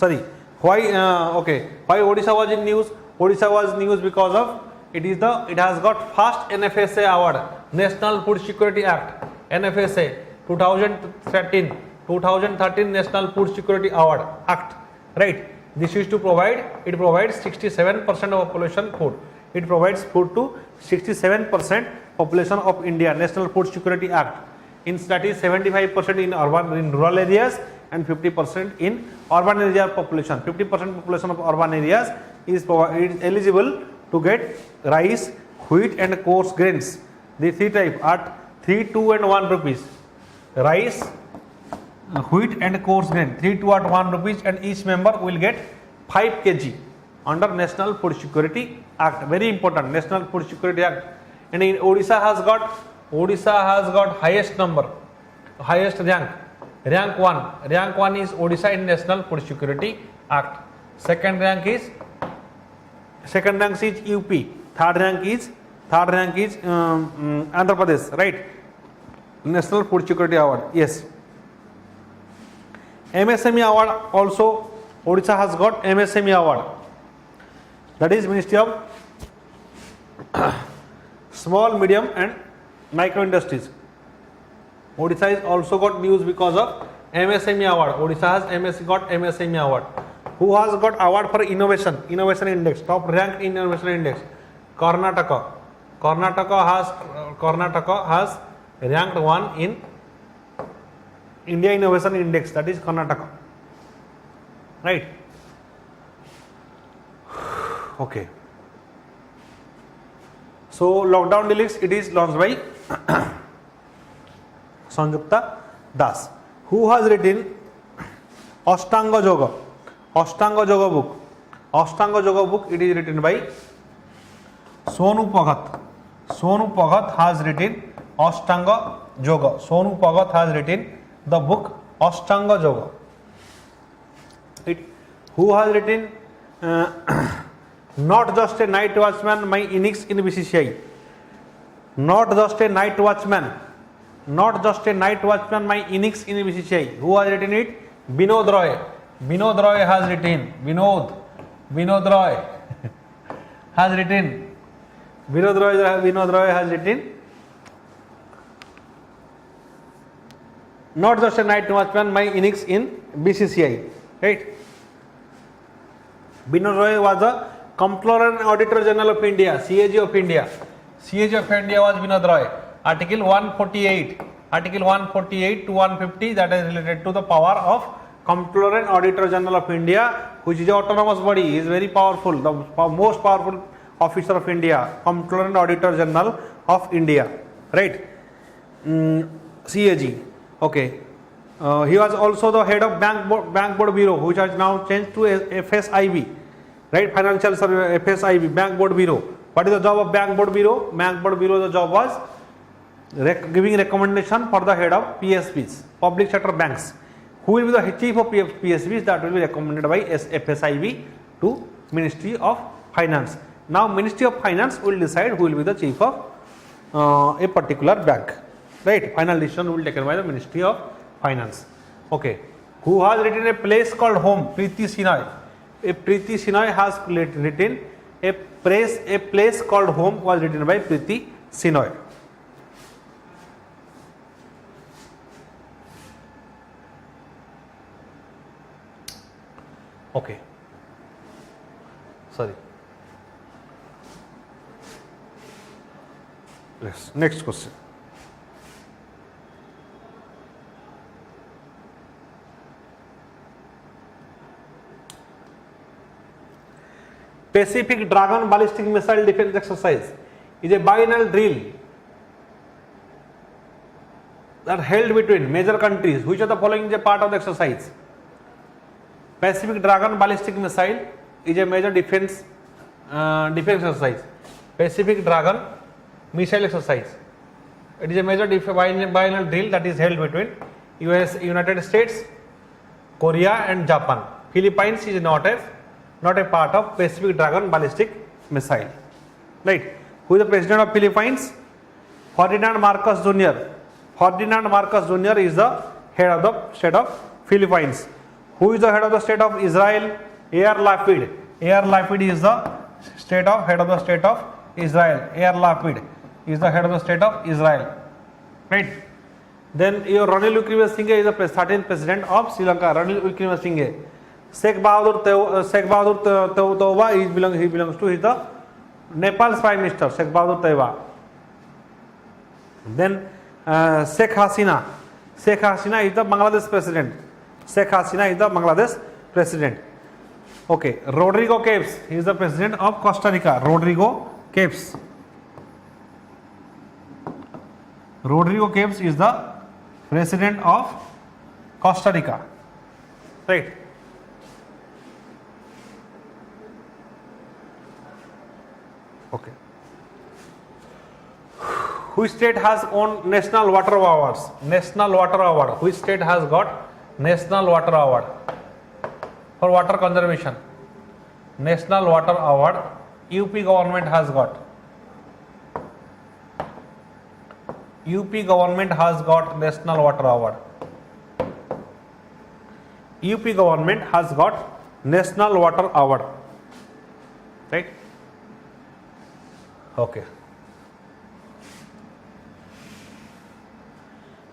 why Odisha was in news? Odisha was news because of it has got first NFSA award, National Food Security Act, NFSA 2013 National Food Security Award Act, right? This is to provides 67% of population food. It provides food to 67% population of India. National Food Security Act. That is 75% in rural areas and 50% in urban area population. 50% population of urban areas is eligible to get rice, wheat and coarse grains. The three type at 3, 2 and 1 rupees. Rice, wheat and coarse grain 3, 2 at 1 rupees, and each member will get 5 kg under National Food Security Act. Very important, National Food Security Act. And in Odisha has got highest number, highest rank 1. Rank 1 is Odisha in National Food Security Act. Second rank is UP. Third rank is Andhra Pradesh, right? National Food Security Award. Yes. MSME award also Odisha has got MSME award. That is Ministry of Small, Medium and Micro Industries. Odisha has also got news because of MSME award. Odisha has got MSME award. Who has got award for innovation index, top ranked in innovation index? Karnataka has ranked 1 in India Innovation Index, that is Karnataka, right? Okay. So Lockdown Lyrics, it is launched by Sanjukta Das. Who has written Ashtanga Yoga book? Ashtanga Yoga book, it is written by Sonu Bhagat. Sonu Bhagat has written Ashtanga Yoga. Sonu Bhagat has written the book Ashtanga Yoga. Who has written Not Just a Night Watchman, My Innings in BCCI. Not Just a Night Watchman, My Innings in BCCI. Who has written it? Vinod Roy has written. Vinod Roy has written. Vinod Roy has written Not Just a Night Watchman, My Innings in BCCI, right? Vinod Roy was the Comptroller and Auditor General of India, CAG of India. CAG of India was Vinod Roy. Article 148 to 150, that is related to the power of Comptroller and Auditor General of India, which is an autonomous body. He is very powerful, the most powerful officer of India, Comptroller and Auditor General of India, right? CAG. Okay. He was also the head of Bank Board Bureau, which has now changed to FSIB, right? Financial Service, FSIB, Bank Board Bureau. What is the job of Bank Board Bureau? Bank Board Bureau, the job was giving recommendation for the head of PSBs, public sector banks. Who will be the chief of PSBs? That will be recommended by FSIB to Ministry of Finance. Now Ministry of Finance will decide who will be the chief of a particular bank. right? Final decision will be taken by the Ministry of Finance. Okay. Who has written a place called Home? Preeti Sinha. Preeti Sinha has written a place called Home was written by Preeti Sinha. Okay. Sorry. Yes. Next question. Pacific Dragon ballistic missile defense exercise is a biennial drill that held between major countries. Which of the following is a part of the exercise? Pacific Dragon ballistic missile is a major defense exercise. Pacific Dragon missile exercise. It is a major biennial drill that is held between United States, Korea and Japan. Philippines is not a part of Pacific Dragon ballistic missile. Right? Who is the president of Philippines? Ferdinand Marcos Jr. Ferdinand Marcos Jr. is the head of the state of Philippines. Who is the head of the state of Israel? Yair Lapid. Yair Lapid is the head of the state of Israel. Yair Lapid is the head of the state of Israel. Right? Then your Ranil Wickremesinghe is the 13th president of Sri Lanka. Ranil Wickremesinghe. Sheikh Bahadur Teuba he belongs to the Nepal's prime minister. Sheikh Bahadur Teuba. Then Sheikh Hasina is the Bangladesh president. Sheikh Hasina is the Bangladesh president. Okay, Rodrigo Capes, he is the president of Costa Rica. Rodrigo Capes is the president of Costa Rica. Right. Okay. Which state has won National Water Awards? National Water Award. Which state has got National Water Award for water conservation? National Water Award. UP government has got. UP government has got National Water Award. UP government has got National Water Award. Right? Okay.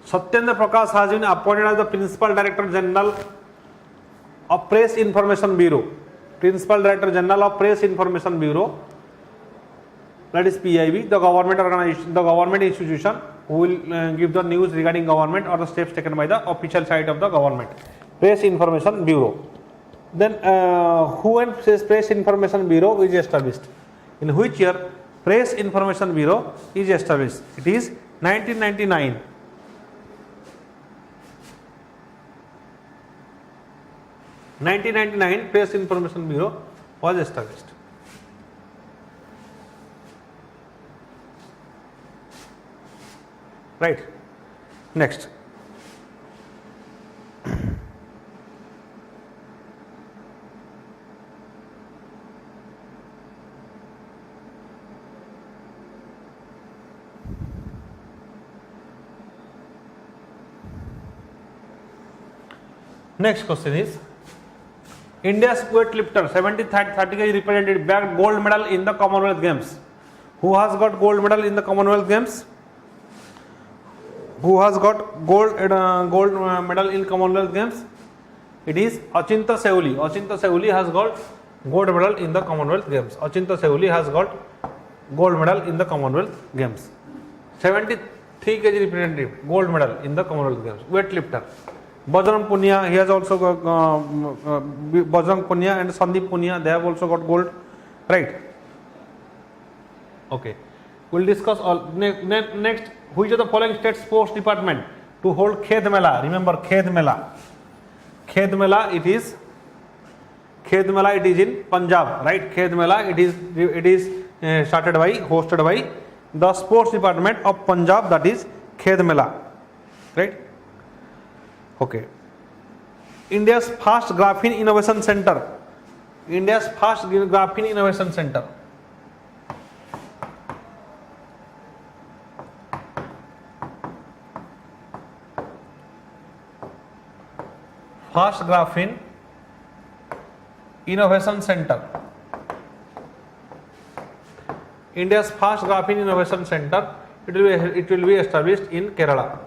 Satyendra Prakash has been appointed as the Principal Director General of Press Information Bureau. Principal Director General of Press Information Bureau, that is PIB, the government organization, the government institution who will give the news regarding government or the steps taken by the official side of the government. Press Information Bureau. Then who and Press Information Bureau is established? In which year Press Information Bureau is established? It is 1999. 1999 Press Information Bureau was established. Right. Next. Next question is, India's weightlifter 30 kg represented bagged gold medal in the Commonwealth Games. Who has got gold medal in the Commonwealth Games? Who has got gold medal in Commonwealth Games? It is Achinta Seuli. Achinta Seuli has got gold medal in the Commonwealth Games. Achinta Seuli has got gold medal in the Commonwealth Games. 73 kg representative gold medal in the Commonwealth Games. Weightlifter. Bajrang Punia, he has also got Bajrang Punia and Sandeep Punia, they have also got gold. Right. Okay. We'll discuss all. Next, which of the following state sports department to hold Khed Mela? Remember Khed Mela. Khed Mela, it is in Punjab, right? Khed Mela, it is hosted by the sports department of Punjab, that is Khed Mela, right? Okay. India's Fast Graphene Innovation Center. India's Fast Graphene Innovation Center. Fast Graphene Innovation Center. India's Fast Graphene Innovation Center. It will be established in Kerala.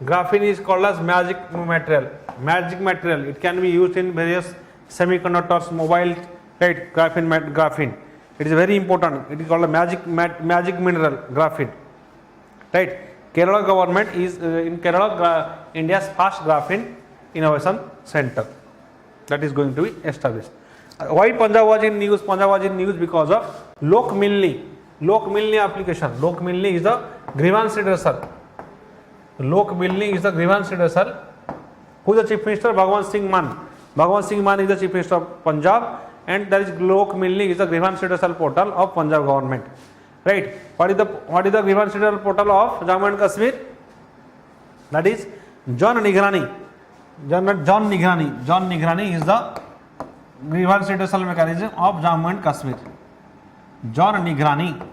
Graphene is called as magic material. Magic material. It can be used in various semiconductors, mobile. Right? Graphene. It is very important. It is called a magic mineral. Graphene. Right? Kerala government is in Kerala. India's Fast Graphene Innovation Center. That is going to be established. Why Punjab was in news? Punjab was in news because of Lok Milni. Lok Milni application. Lok Milni is the grievance redressal. Lok Milni is the grievance redressal. Who is the Chief Minister? Bhagwant Singh Mann. Bhagwant Singh Mann is the Chief Minister of Punjab, and there is Lok Milni is the grievance redressal portal of Punjab government. Right? What is the grievance redressal portal of Jammu and Kashmir? That is John Nigrani. John Nigrani is the grievance redressal mechanism of Jammu and Kashmir. John Nigrani,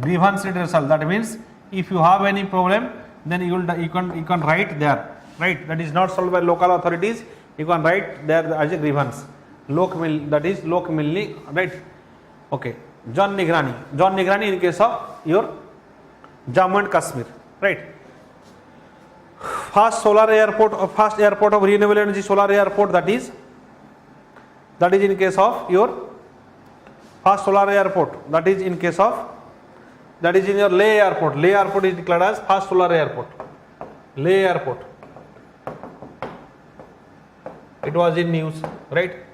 grievance redressal. That means if you have any problem, then you can write there. Right? That is not solved by local authorities. You can write there as a grievance. That is Lok Milni. Right? Okay. John Nigrani in case of your Jammu and Kashmir. Right? Fast airport of renewable energy solar airport. That is in case of your fast solar airport. That is in case of in your Leh airport. Leh airport is declared as fast solar airport. Leh airport. It was in news, right?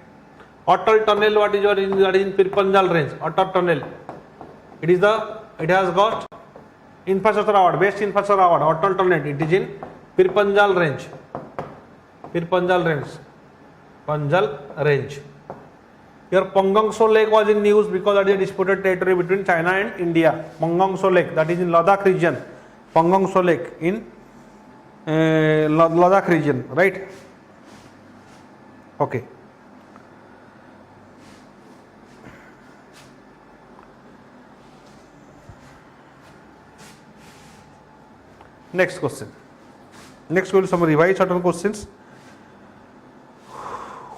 Atal tunnel. What is that is in Pirpanjal range. Atal tunnel. It has got infrastructure award, best infrastructure award. Atal tunnel. It is in Pirpanjal range. Panjal range. Your Pangongso Lake was in news because that is a disputed territory between China and India. Pangongso Lake, that is in Ladakh region. Pangongso Lake in Ladakh region, right? Okay. Next question. Next we will revise certain questions.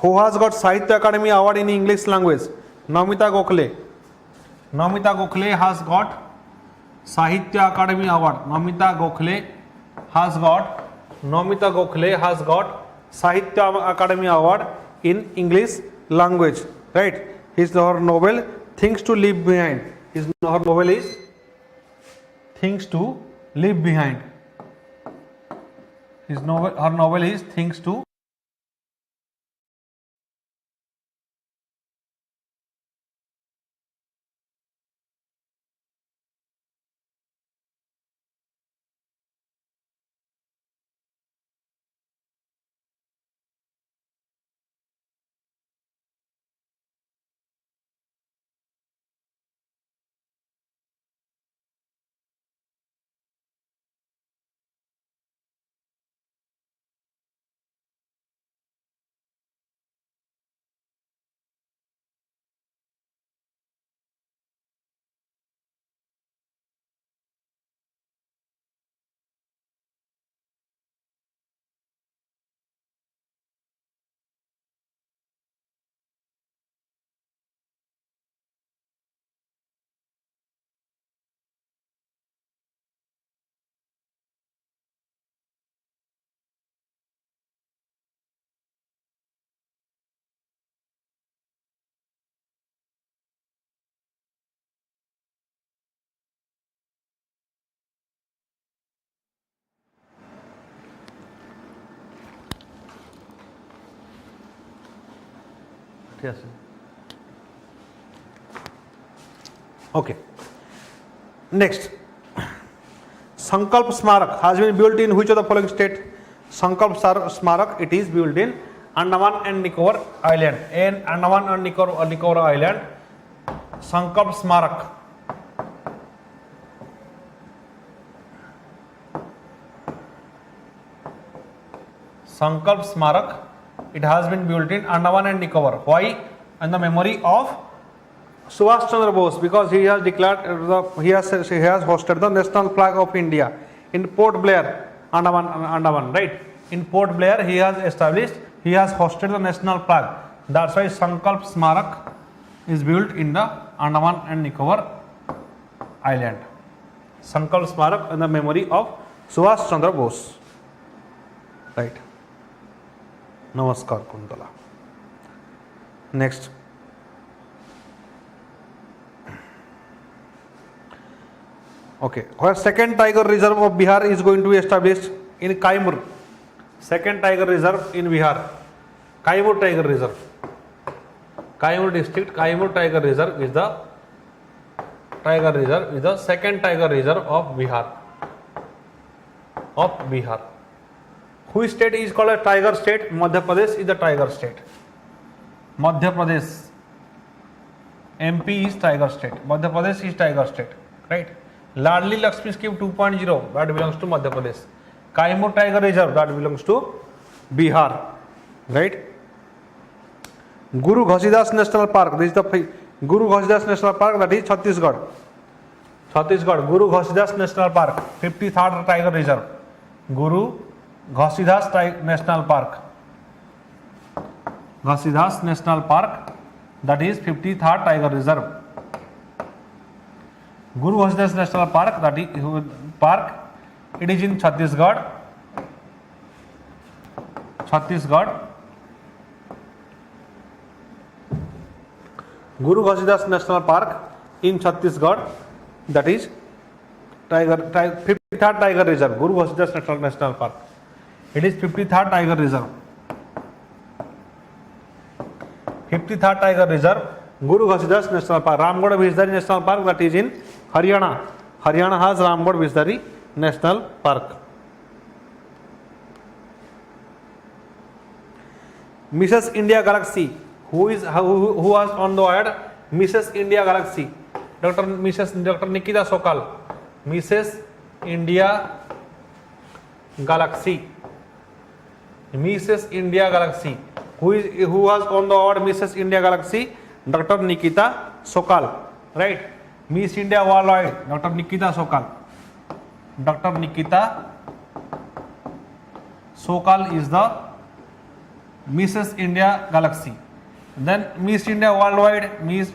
Who has got Sahitya Academy Award in English language? Namita Gokhale. Namita Gokhale has got Sahitya Academy Award. Namita Gokhale has got Sahitya Academy Award in English language. Right? Her novel Things to Leave Behind. Her novel is Things to Leave Behind. Her novel is Things to Yes. Okay. Next, Sankalp Smarak has been built in which of the following state? Sankalp Smarak, it is built in Andaman and Nicobar Island. In Andaman and Nicobar Island, Sankalp Smarak. Sankalp Smarak, it has been built in Andaman and Nicobar. Why? In the memory of Subhash Chandra Bose, because he has declared he has hosted the national flag of India in Port Blair, Andaman, right? In Port Blair, he has established he has hosted the national flag. That's why Sankalp Smarak is built in the Andaman and Nicobar Island. Sankalp Smarak in the memory of Subhash Chandra Bose. Right. Namaskar Kuntala. Next. Okay. Where second tiger reserve of Bihar is going to be established? In Kaimur. Second tiger reserve in Bihar. Kaimur Tiger Reserve. Kaimur district, Kaimur Tiger Reserve is the second tiger reserve of Bihar. Which state is called a tiger state? Madhya Pradesh is the tiger state. Madhya Pradesh. MP is tiger state. Madhya Pradesh is tiger state. Right. Ladli Lakshmi scheme 2.0 that belongs to Madhya Pradesh. Kaimur Tiger Reserve that belongs to Bihar. Right. Guru Ghasidas National Park. This is the Guru Ghasidas National Park, that is Chhattisgarh. Guru Ghasidas National Park, 53rd Tiger Reserve. Guru Ghasidas National Park. Ghasidas National Park, that is 53rd Tiger Reserve. Guru Ghasidas National Park, that is park. It is in Chhattisgarh. Guru Ghasidas National Park in Chhattisgarh, that is 53rd Tiger Reserve. Guru Ghasidas National Park. It is 53rd Tiger Reserve. 53rd Tiger Reserve, Guru Ghasidas National Park. Ramgarh Vishdari National Park, that is in Haryana. Haryana has Ramgarh Vishdari National Park. Mrs. India Galaxy. Who was on the award? Mrs. India Galaxy. Dr. Nikita Sokal. Mrs. India Galaxy. Mrs. India Galaxy. Who was on the award Mrs. India Galaxy? Dr. Nikita Sokal. Right. Miss India Worldwide. Dr. Nikita Sokal. Dr. Nikita Sokal is the Mrs. India Galaxy. Then Miss India Worldwide is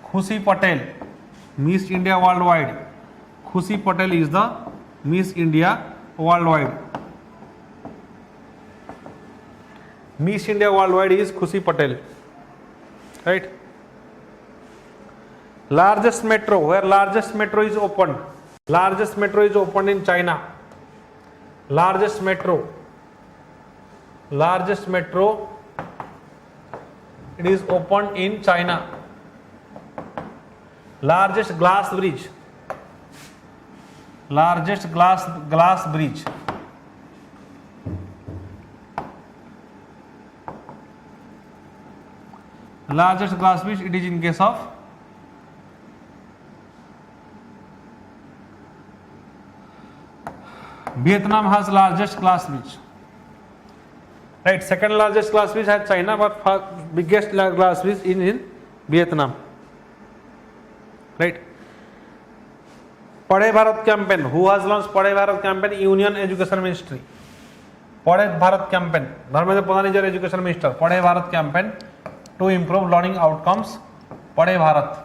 Khushi Patel. Miss India Worldwide. Khushi Patel is the Miss India Worldwide. Miss India Worldwide is Khushi Patel. Right. Largest metro, where largest metro is opened. Largest metro is opened in China. Largest metro, it is opened in China. Largest glass bridge. Largest glass bridge. Largest glass bridge, it is in case of Vietnam has largest glass bridge. Right, second largest glass bridge has China, but biggest glass bridge in Vietnam. Right. Padhe Bharat campaign. Who has launched Padhe Bharat campaign? Union Education Ministry. Padhe Bharat campaign. Dharmendra Pradhan is your education minister. Padhe Bharat campaign to improve learning outcomes. Padhe Bharat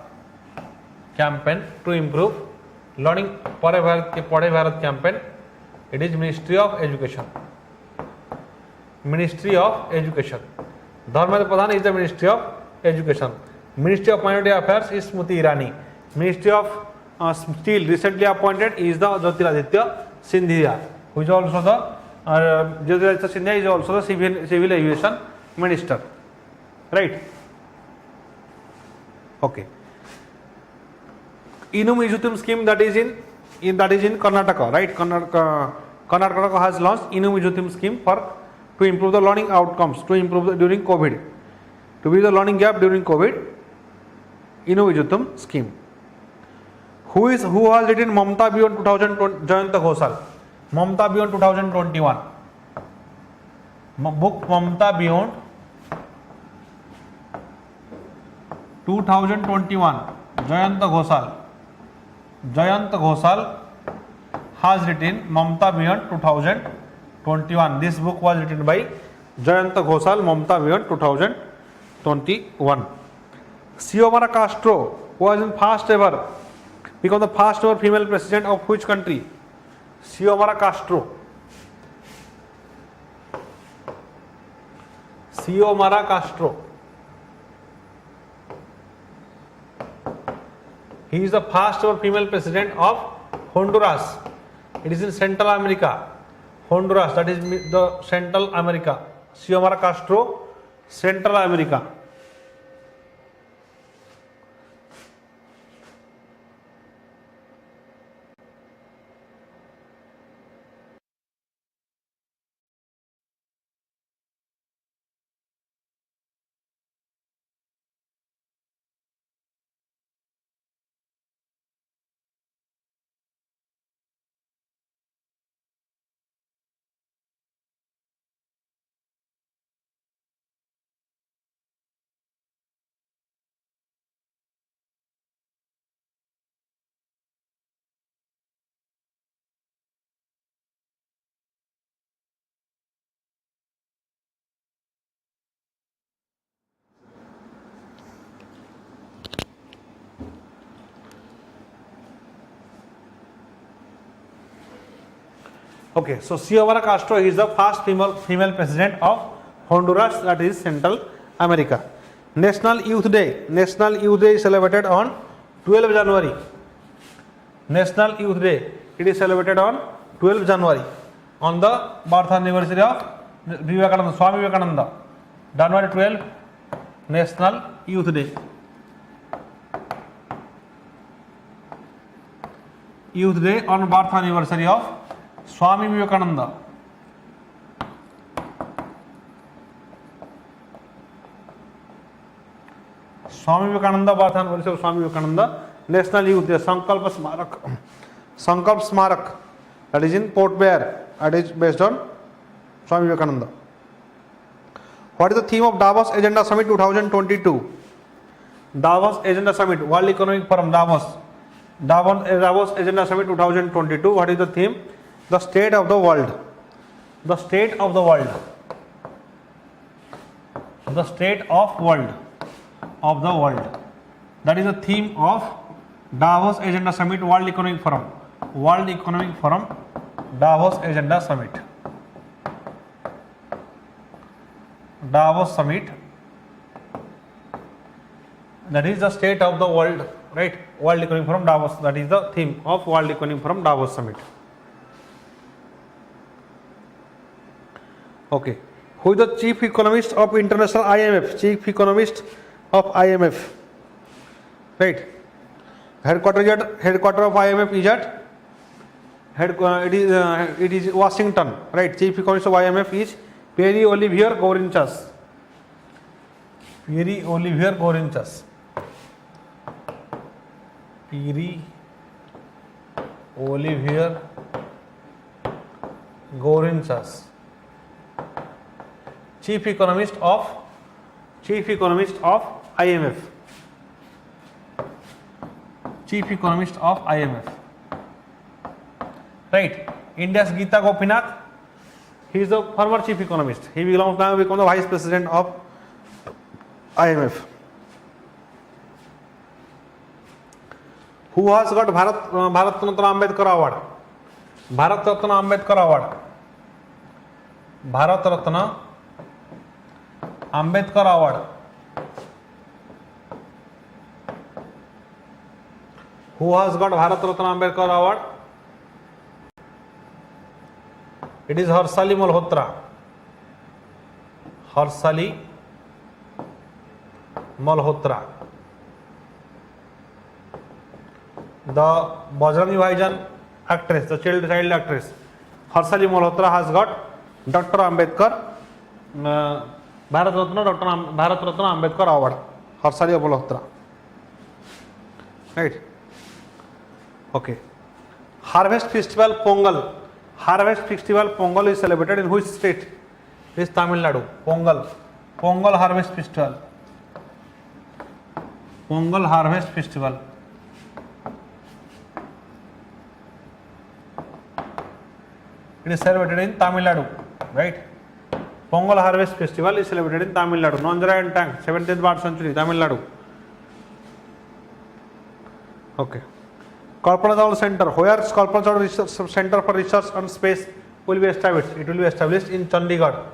campaign to improve learning. Padhe Bharat campaign. It is Ministry of Education. Ministry of Education. Dharmendra Pradhan is the Ministry of Education. Ministry of Minority Affairs is Smriti Irani. Ministry of Steel recently appointed is the Jyotiraditya Scindia, who is also the Jyotiraditya Scindia is also the civil aviation minister. Right. Okay. Inum Ijutum scheme, that is in Karnataka. Right. Karnataka has launched Inum Ijutum scheme to improve the learning outcomes, to improve during COVID, to bridge the learning gap during COVID. Inum Ijutum scheme. Who has written Mamata Beyond 2020? Jayanta Ghoshal. Mamata Beyond 2021. Book Mamata Beyond 2021. Jayanta Ghoshal has written Mamata Beyond 2021. 2021. This book was written by Jayanta Ghoshal, Mamta Vivan, 2021. Xiomara Castro was in first ever become the first ever female president of which country? Xiomara Castro. Xiomara Castro. He is the first ever female president of Honduras. It is in Central America. Honduras, that is the Central America. Xiomara Castro, Central America. Okay, so Xiomara Castro is the first female president of Honduras, that is Central America. National Youth Day. National Youth Day is celebrated on 12 January. National Youth Day. It is celebrated on 12 January on the birth anniversary of Vivekananda, Swami Vivekananda. January 12, National Youth Day. Youth Day on birth anniversary of Swami Vivekananda. Swami Vivekananda, birth anniversary of Swami Vivekananda. National Youth Day. Sankalp Smarak, that is in Port Blair, that is based on Swami Vivekananda. What is the theme of Davos Agenda Summit 2022? Davos Agenda Summit, World Economic Forum, Davos Agenda Summit 2022. What is the theme? The state of the world. The state of the world. The state of world. Of the world. That is the theme of Davos Agenda Summit, World Economic Forum. World Economic Forum, Davos Agenda Summit. Davos Summit. That is the state of the world, right? World Economic Forum, Davos. That is the theme of World Economic Forum, Davos Summit. Okay. Who is the chief economist of International IMF? Chief economist of IMF. Right. Headquarter of IMF is at it is Washington. Right. Chief economist of IMF is Pierre-Olivier Gourinchas. Pierre-Olivier Gourinchas. Pierre-Olivier Gourinchas. Chief economist of IMF. Chief economist of IMF. Right. India's Geeta Gopinath. He is the former chief economist. He belongs now become the vice president of IMF. Who has got Bharat Ratna Ambedkar Award? Bharat Ratna Ambedkar Award. Bharat Ratna Ambedkar Award. Who has got Bharat Ratna Ambedkar Award? It is Harshali Malhotra. Harshali Malhotra. The Bajrangi Bhaijaan actress, the child actress, Harshali Malhotra has got Dr. Ambedkar, Bharat Ratna Ambedkar Award. Harshali Malhotra. Right. Okay. Harvest Festival Pongal. Harvest Festival Pongal is celebrated in which state? It is Tamil Nadu. Pongal Harvest Festival. Pongal Harvest Festival. It It is celebrated in Tamil Nadu, right? Pongal Harvest Festival is celebrated in Tamil Nadu. Nonjara and Tank, 17th Bar century, Tamil Nadu. Okay. Kalpana Chawla Center. Where Kalpana Chawla Research Center for Research on Space will be established? It will be established in Chandigarh.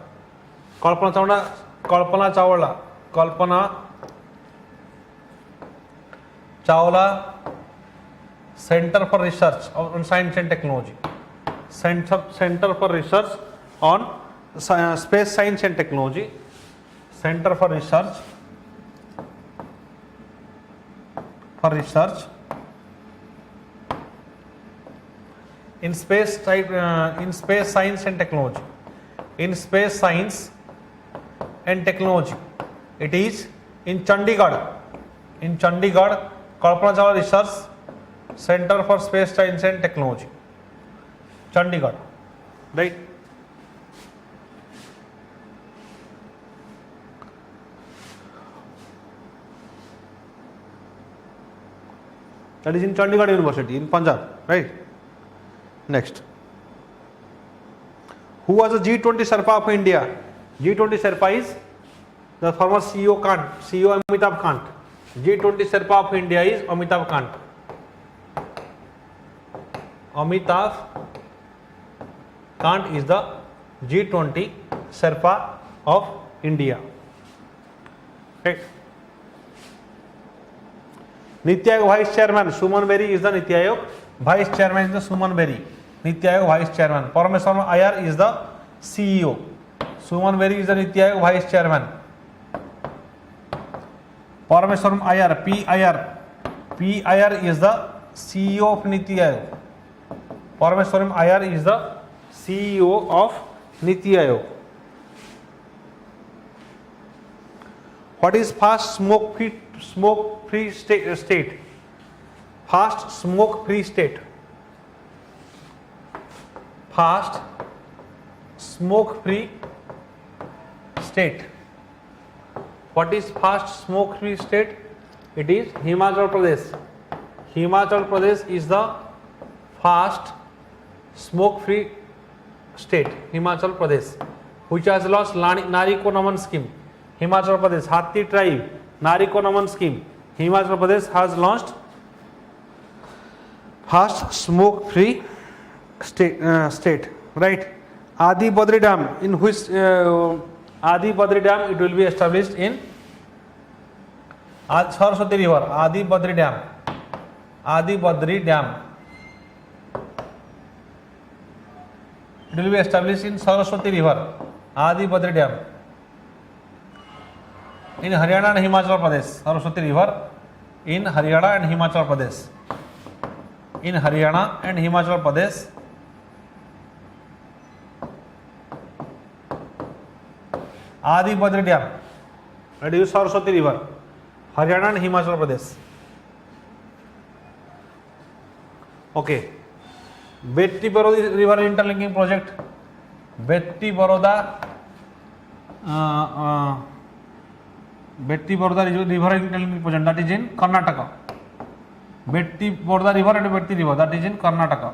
Kalpana Chawla Center for Research on Science and Technology. Center for Research on Space Science and Technology. Center for Research in space science and technology. In space science and technology. It is in Chandigarh. In Chandigarh, Kalpana Chawla Research Center for Space Science and Technology. Chandigarh, right? That is in Chandigarh University in Punjab, right? Next. Who was the G20 Sherpa of India? G20 Sherpa is the former CEO Amitabh Kant. G20 Sherpa of India is Amitabh Kant. Amitabh Kant is the G20 Sherpa of India. Right. Niti Aayog Vice Chairman Suman Berry is the Niti Aayog Vice Chairman is the Suman Berry. Niti Aayog Vice Chairman. Parameswaran Iyer is the CEO. Suman Berry is the Niti Aayog Vice Chairman. Parameswaran Iyer, P. Iyer is the CEO of Niti Aayog. Parameswaran Iyer is the CEO of Niti Aayog. What is fast smoke-free state? Fast smoke-free state. Fast smoke-free state. What is fast smoke-free state? It is Himachal Pradesh. Himachal Pradesh is the fast smoke-free state. Himachal Pradesh, which has launched Nari Ko Naman scheme. Himachal Pradesh, Hathi tribe, Nari Ko Naman scheme. Himachal Pradesh has launched fast smoke-free state, right? Adi Badri Dam, in which Adi Badri Dam, it will be established in Saraswati River. Adi Badri Dam. It will be established in Saraswati River. Adi Badri Dam. In Haryana and Himachal Pradesh. Saraswati River in Haryana and Himachal Pradesh. In Haryana and Himachal Pradesh. Adi Badri Dam. That is Saraswati River. Haryana and Himachal Pradesh. Okay. Betty Baroda River Interlinking Project. Betty Baroda River Interlinking Project, that is in Karnataka. Betty Baroda River and Betty River, that is in Karnataka.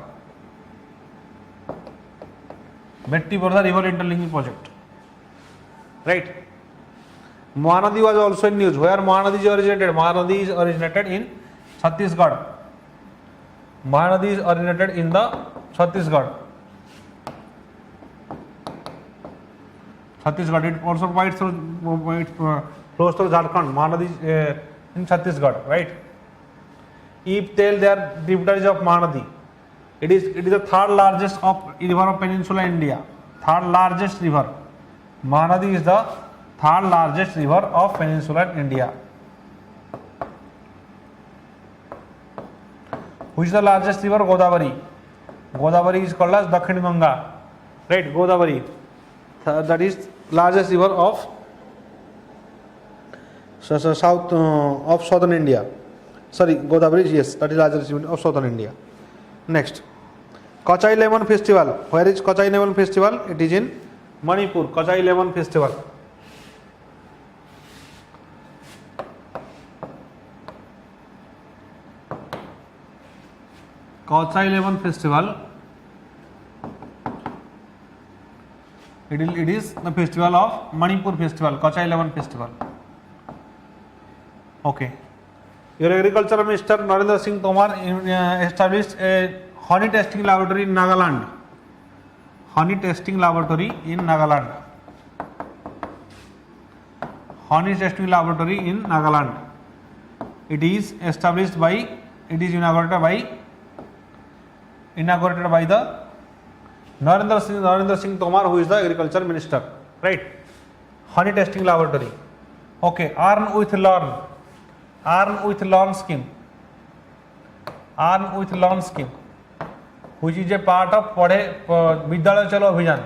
Betty Baroda River Interlinking Project. Right. Mahanadi was also in news. Where Mahanadi is originated? Mahanadi is originated in Chhattisgarh. Mahanadi is originated in the Chhattisgarh. It also flows through Jharkhand. Mahanadi is in Chhattisgarh, right? Eep Tel, they are tributaries of Mahanadi. It is the third largest river of Peninsular India. Third largest river. Mahanadi is the third largest river of Peninsular India. Which is the largest river? Godavari. Godavari is called as Dakhin Ganga. Right, Godavari. That is largest river of south of southern India. Sorry, Godavari, yes, that is largest river of southern India. Next, Kachai Lemon Festival. Where is Kachai Lemon Festival? It is in Manipur. Kachai Lemon Festival. Kachai Lemon Festival It is the festival of Manipur festival, Kacha 11 festival. Okay. Your agriculture minister Narendra Singh Tomar established a honey testing laboratory in Nagaland. Honey testing laboratory in Nagaland. Honey testing laboratory in Nagaland. It is established by, it is inaugurated by the Narendra Singh Tomar, who is the agriculture minister, right? Honey testing laboratory. Okay, Earn with Learn scheme. Earn with Learn scheme, which is a part of Vidyalaya Chalo Abhijan.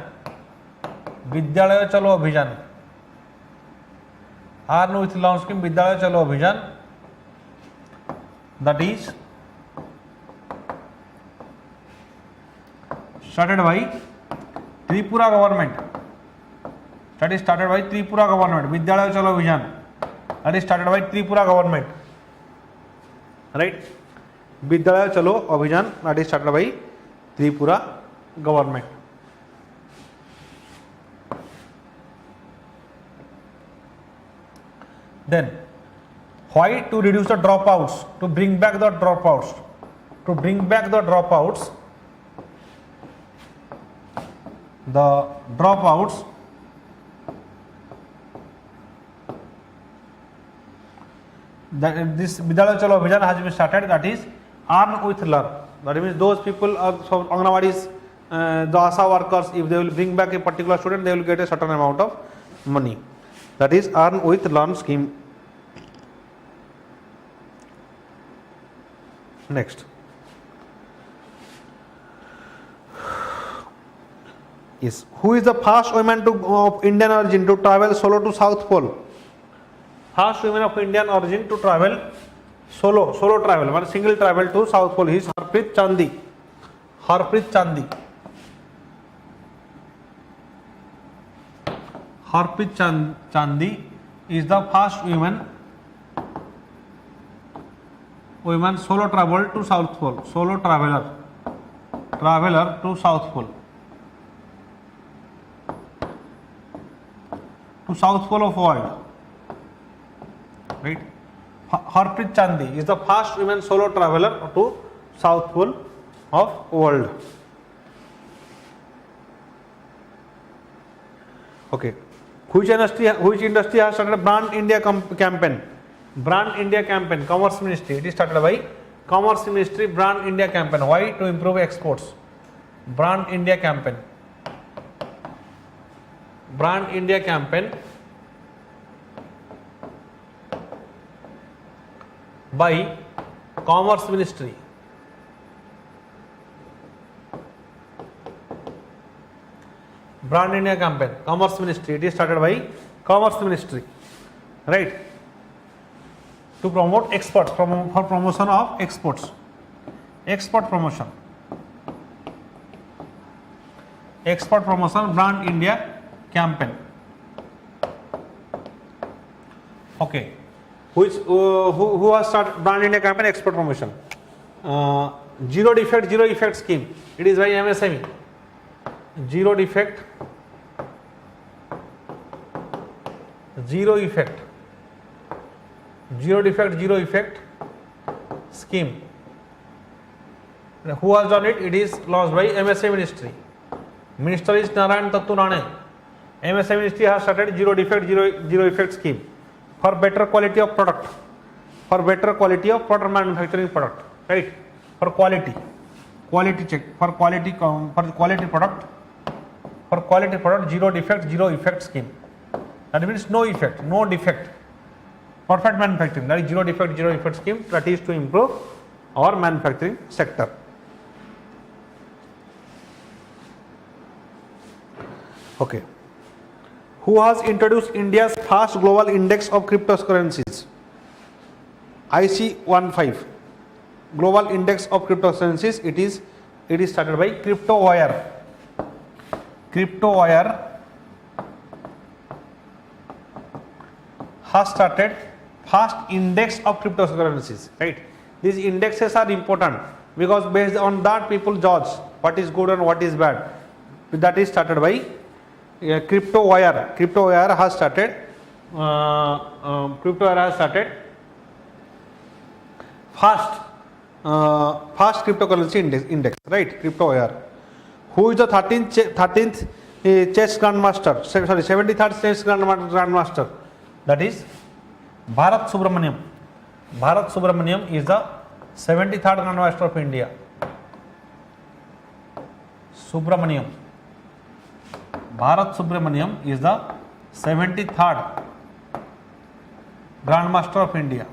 Vidyalaya Chalo Abhijan. Earn with Learn scheme, Vidyalaya Chalo Abhijan. That is started by Tripura government. That is started by Tripura government. Vidyalaya Chalo Abhijan. That is started by Tripura government. Right? Vidyalaya Chalo Abhijan. That is started by Tripura government. Then, why? To reduce the dropouts, to bring back the dropouts, the dropouts, that this Vidyalaya Chalo Abhijan has been started, that is Earn with Learn. That means those people are Anganwadis, the ASA workers, if they will bring back a particular student, they will get a certain amount of money. That is Earn with Learn scheme. Next. Yes. Who is the first woman of Indian origin to travel solo to South Pole? First woman of Indian origin to travel solo travel, one single travel to South Pole. He is Harpreet Chandi. Harpreet Chandi is the first woman solo travel to South Pole. Solo traveler to South Pole. To South Pole of world. Right? Harpreet Chandi is the first woman solo traveler to South Pole of world. Okay. Which industry has started Brand India campaign? Brand India campaign, Commerce Ministry. It is started by Commerce Ministry Brand India campaign. Why? To improve exports. Brand India campaign. Brand India campaign by Commerce Ministry. Brand India campaign, Commerce Ministry. It is started by Commerce Ministry, right? To promote exports, for promotion of exports. Export promotion. Export promotion, Brand India campaign. Okay. Who has started Brand India campaign export promotion? Zero defect scheme. It is by MSME. Zero defect scheme. Who has done it? It is launched by MSA Ministry. Minister is Narayan Tattu Rane. MSA Ministry has started zero defect scheme for better quality of product. For better quality of product manufacturing product, right? For quality check, for quality product, zero defect scheme. That means no defect, perfect manufacturing. That is zero defect scheme. That is to improve our manufacturing sector. Okay. Who has introduced India's first global index of cryptocurrencies? IC15 global index of cryptocurrencies. It is started by CryptoWire. CryptoWire has started first index of cryptocurrencies, right? These indexes are important because based on that people judge what is good and what is bad. That is started by crypto wire has started fast cryptocurrency index, right? Crypto wire. Who is the 13th chess grandmaster? Sorry, 73rd chess grandmaster. That is Bharat Subramaniam. Bharat Subramaniam is the 73rd grandmaster of India. Subramaniam. Bharat Subramaniam is the 73rd grandmaster of India.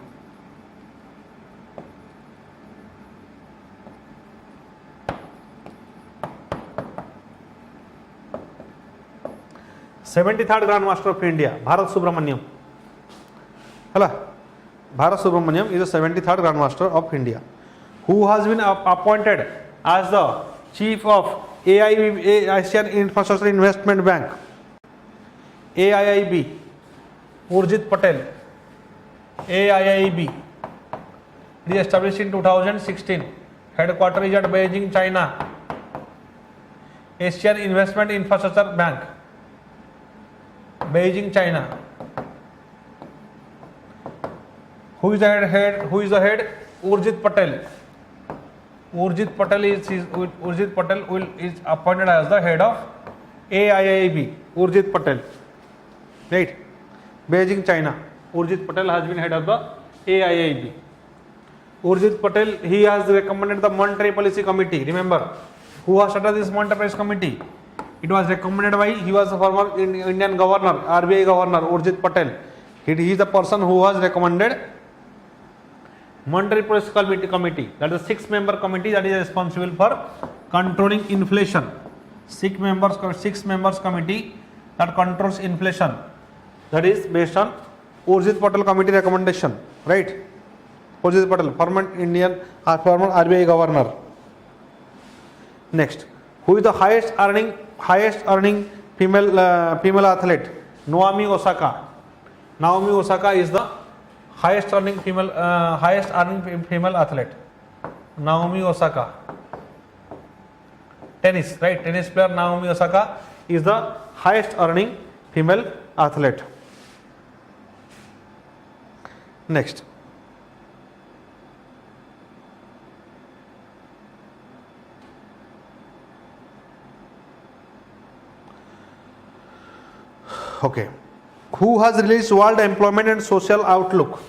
Seventy third grand master of India Bharat Subramanyam है. Bharat Subramanyam is the 73rd grand master of India. Who has been appointed as the chief of AIIB, Asian infrastructure investment bank, AIIB, Urjit Patel. AIIB it is established in 2016. Headquarter is at Beijing, China. Asian Investment Infrastructure Bank, Beijing, China. Who is the head? Urjit Patel. Urjit Patel is appointed as the head of AIIB. Urjit Patel, right? Beijing, China. Urjit Patel has been head of the AIIB. Urjit Patel, he has recommended the Monetary Policy Committee. Remember, who has started this Monetary Policy Committee? It was recommended by, he was a former Indian governor, RBI governor, Urjit Patel. He is the person who has recommended Monetary Policy Committee. That is a 6-member committee that is responsible for controlling inflation. 6 members committee that controls inflation. That is based on Urjit Patel committee recommendation, right? Urjit Patel, former RBI governor. Next, who is the highest earning female athlete? Naomi Osaka. Naomi Osaka is the highest earning female athlete. Naomi Osaka. Tennis, right? Tennis player Naomi Osaka is the highest earning female athlete. Next, okay. Who has released World Employment and Social Outlook?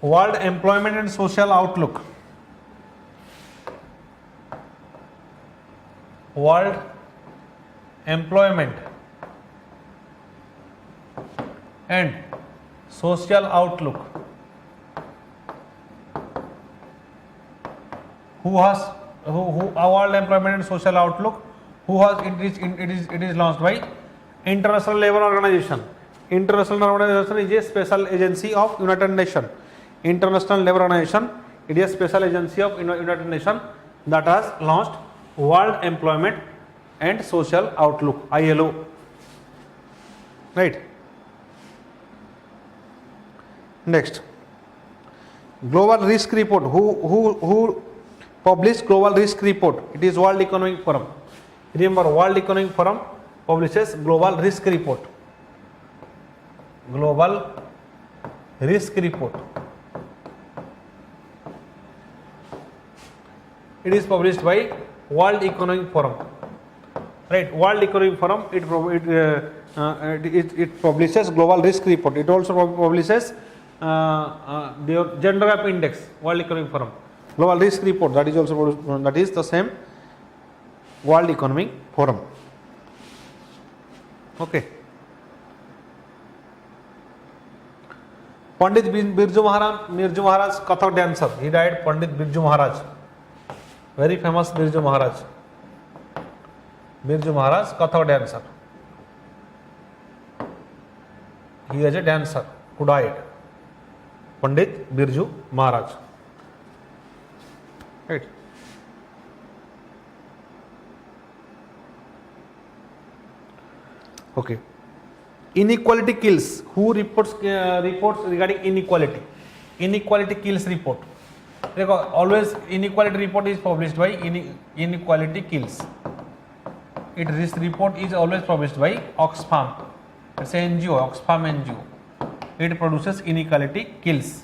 World Employment and Social Outlook. World Employment and Social Outlook. Who World Employment and Social Outlook? Who has it is launched by International Labour Organization. International Labour Organization is a special agency of United Nations. International Labour Organization, it is a special agency of United Nations that has launched World Employment and Social Outlook, ILO, right? Next, Global Risk Report. Who published Global Risk Report? It is World Economic Forum. Remember, World Economic Forum publishes Global Risk Report. Global Risk Report. It is published by World Economic Forum, right? World Economic Forum, it publishes Global Risk Report. It also publishes the Gender Gap Index. World Economic Forum, Global Risk Report, that is also that is the same World Economic Forum. Okay. Pandit Birju Maharaj, Kathak dancer. He died. Pandit Birju Maharaj, very famous Birju Maharaj. Birju Maharaj, Kathak dancer. He is a dancer who died. Pandit Birju Maharaj, right? Okay. Inequality kills. Who reports regarding inequality? Inequality kills report. Always inequality report is published by Inequality Kills. this report is always published by Oxfam. It's an NGO, Oxfam NGO. It produces inequality kills.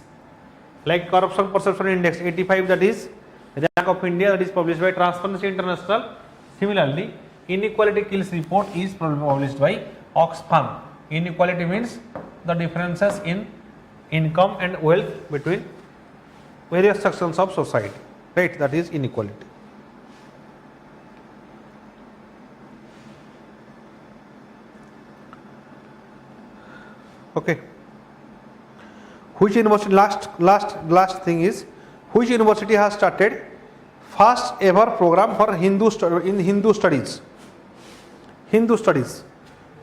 Like corruption perception index 85, that is rank of India, that is published by Transparency International. Similarly, inequality kills report is published by Oxfam. Inequality means the differences in income and wealth between various sections of society, right? That is inequality. Okay. Which university, last thing is, which university has started first ever program for Hindu studies? Hindu studies.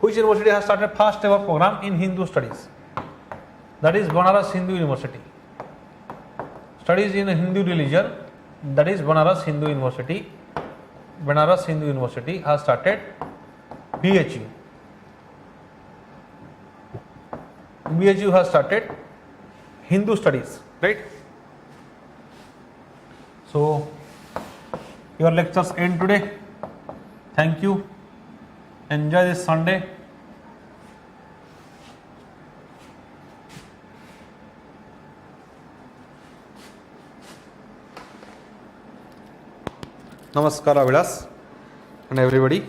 Which university has started first ever program in Hindu studies? That is Banaras Hindu University. Studies in Hindu religion, that is Banaras Hindu University. Banaras Hindu University has started BHU. BHU has started Hindu studies, right? So your lectures end today. Thank you. Enjoy this Sunday. Namaskar Vilas and everybody.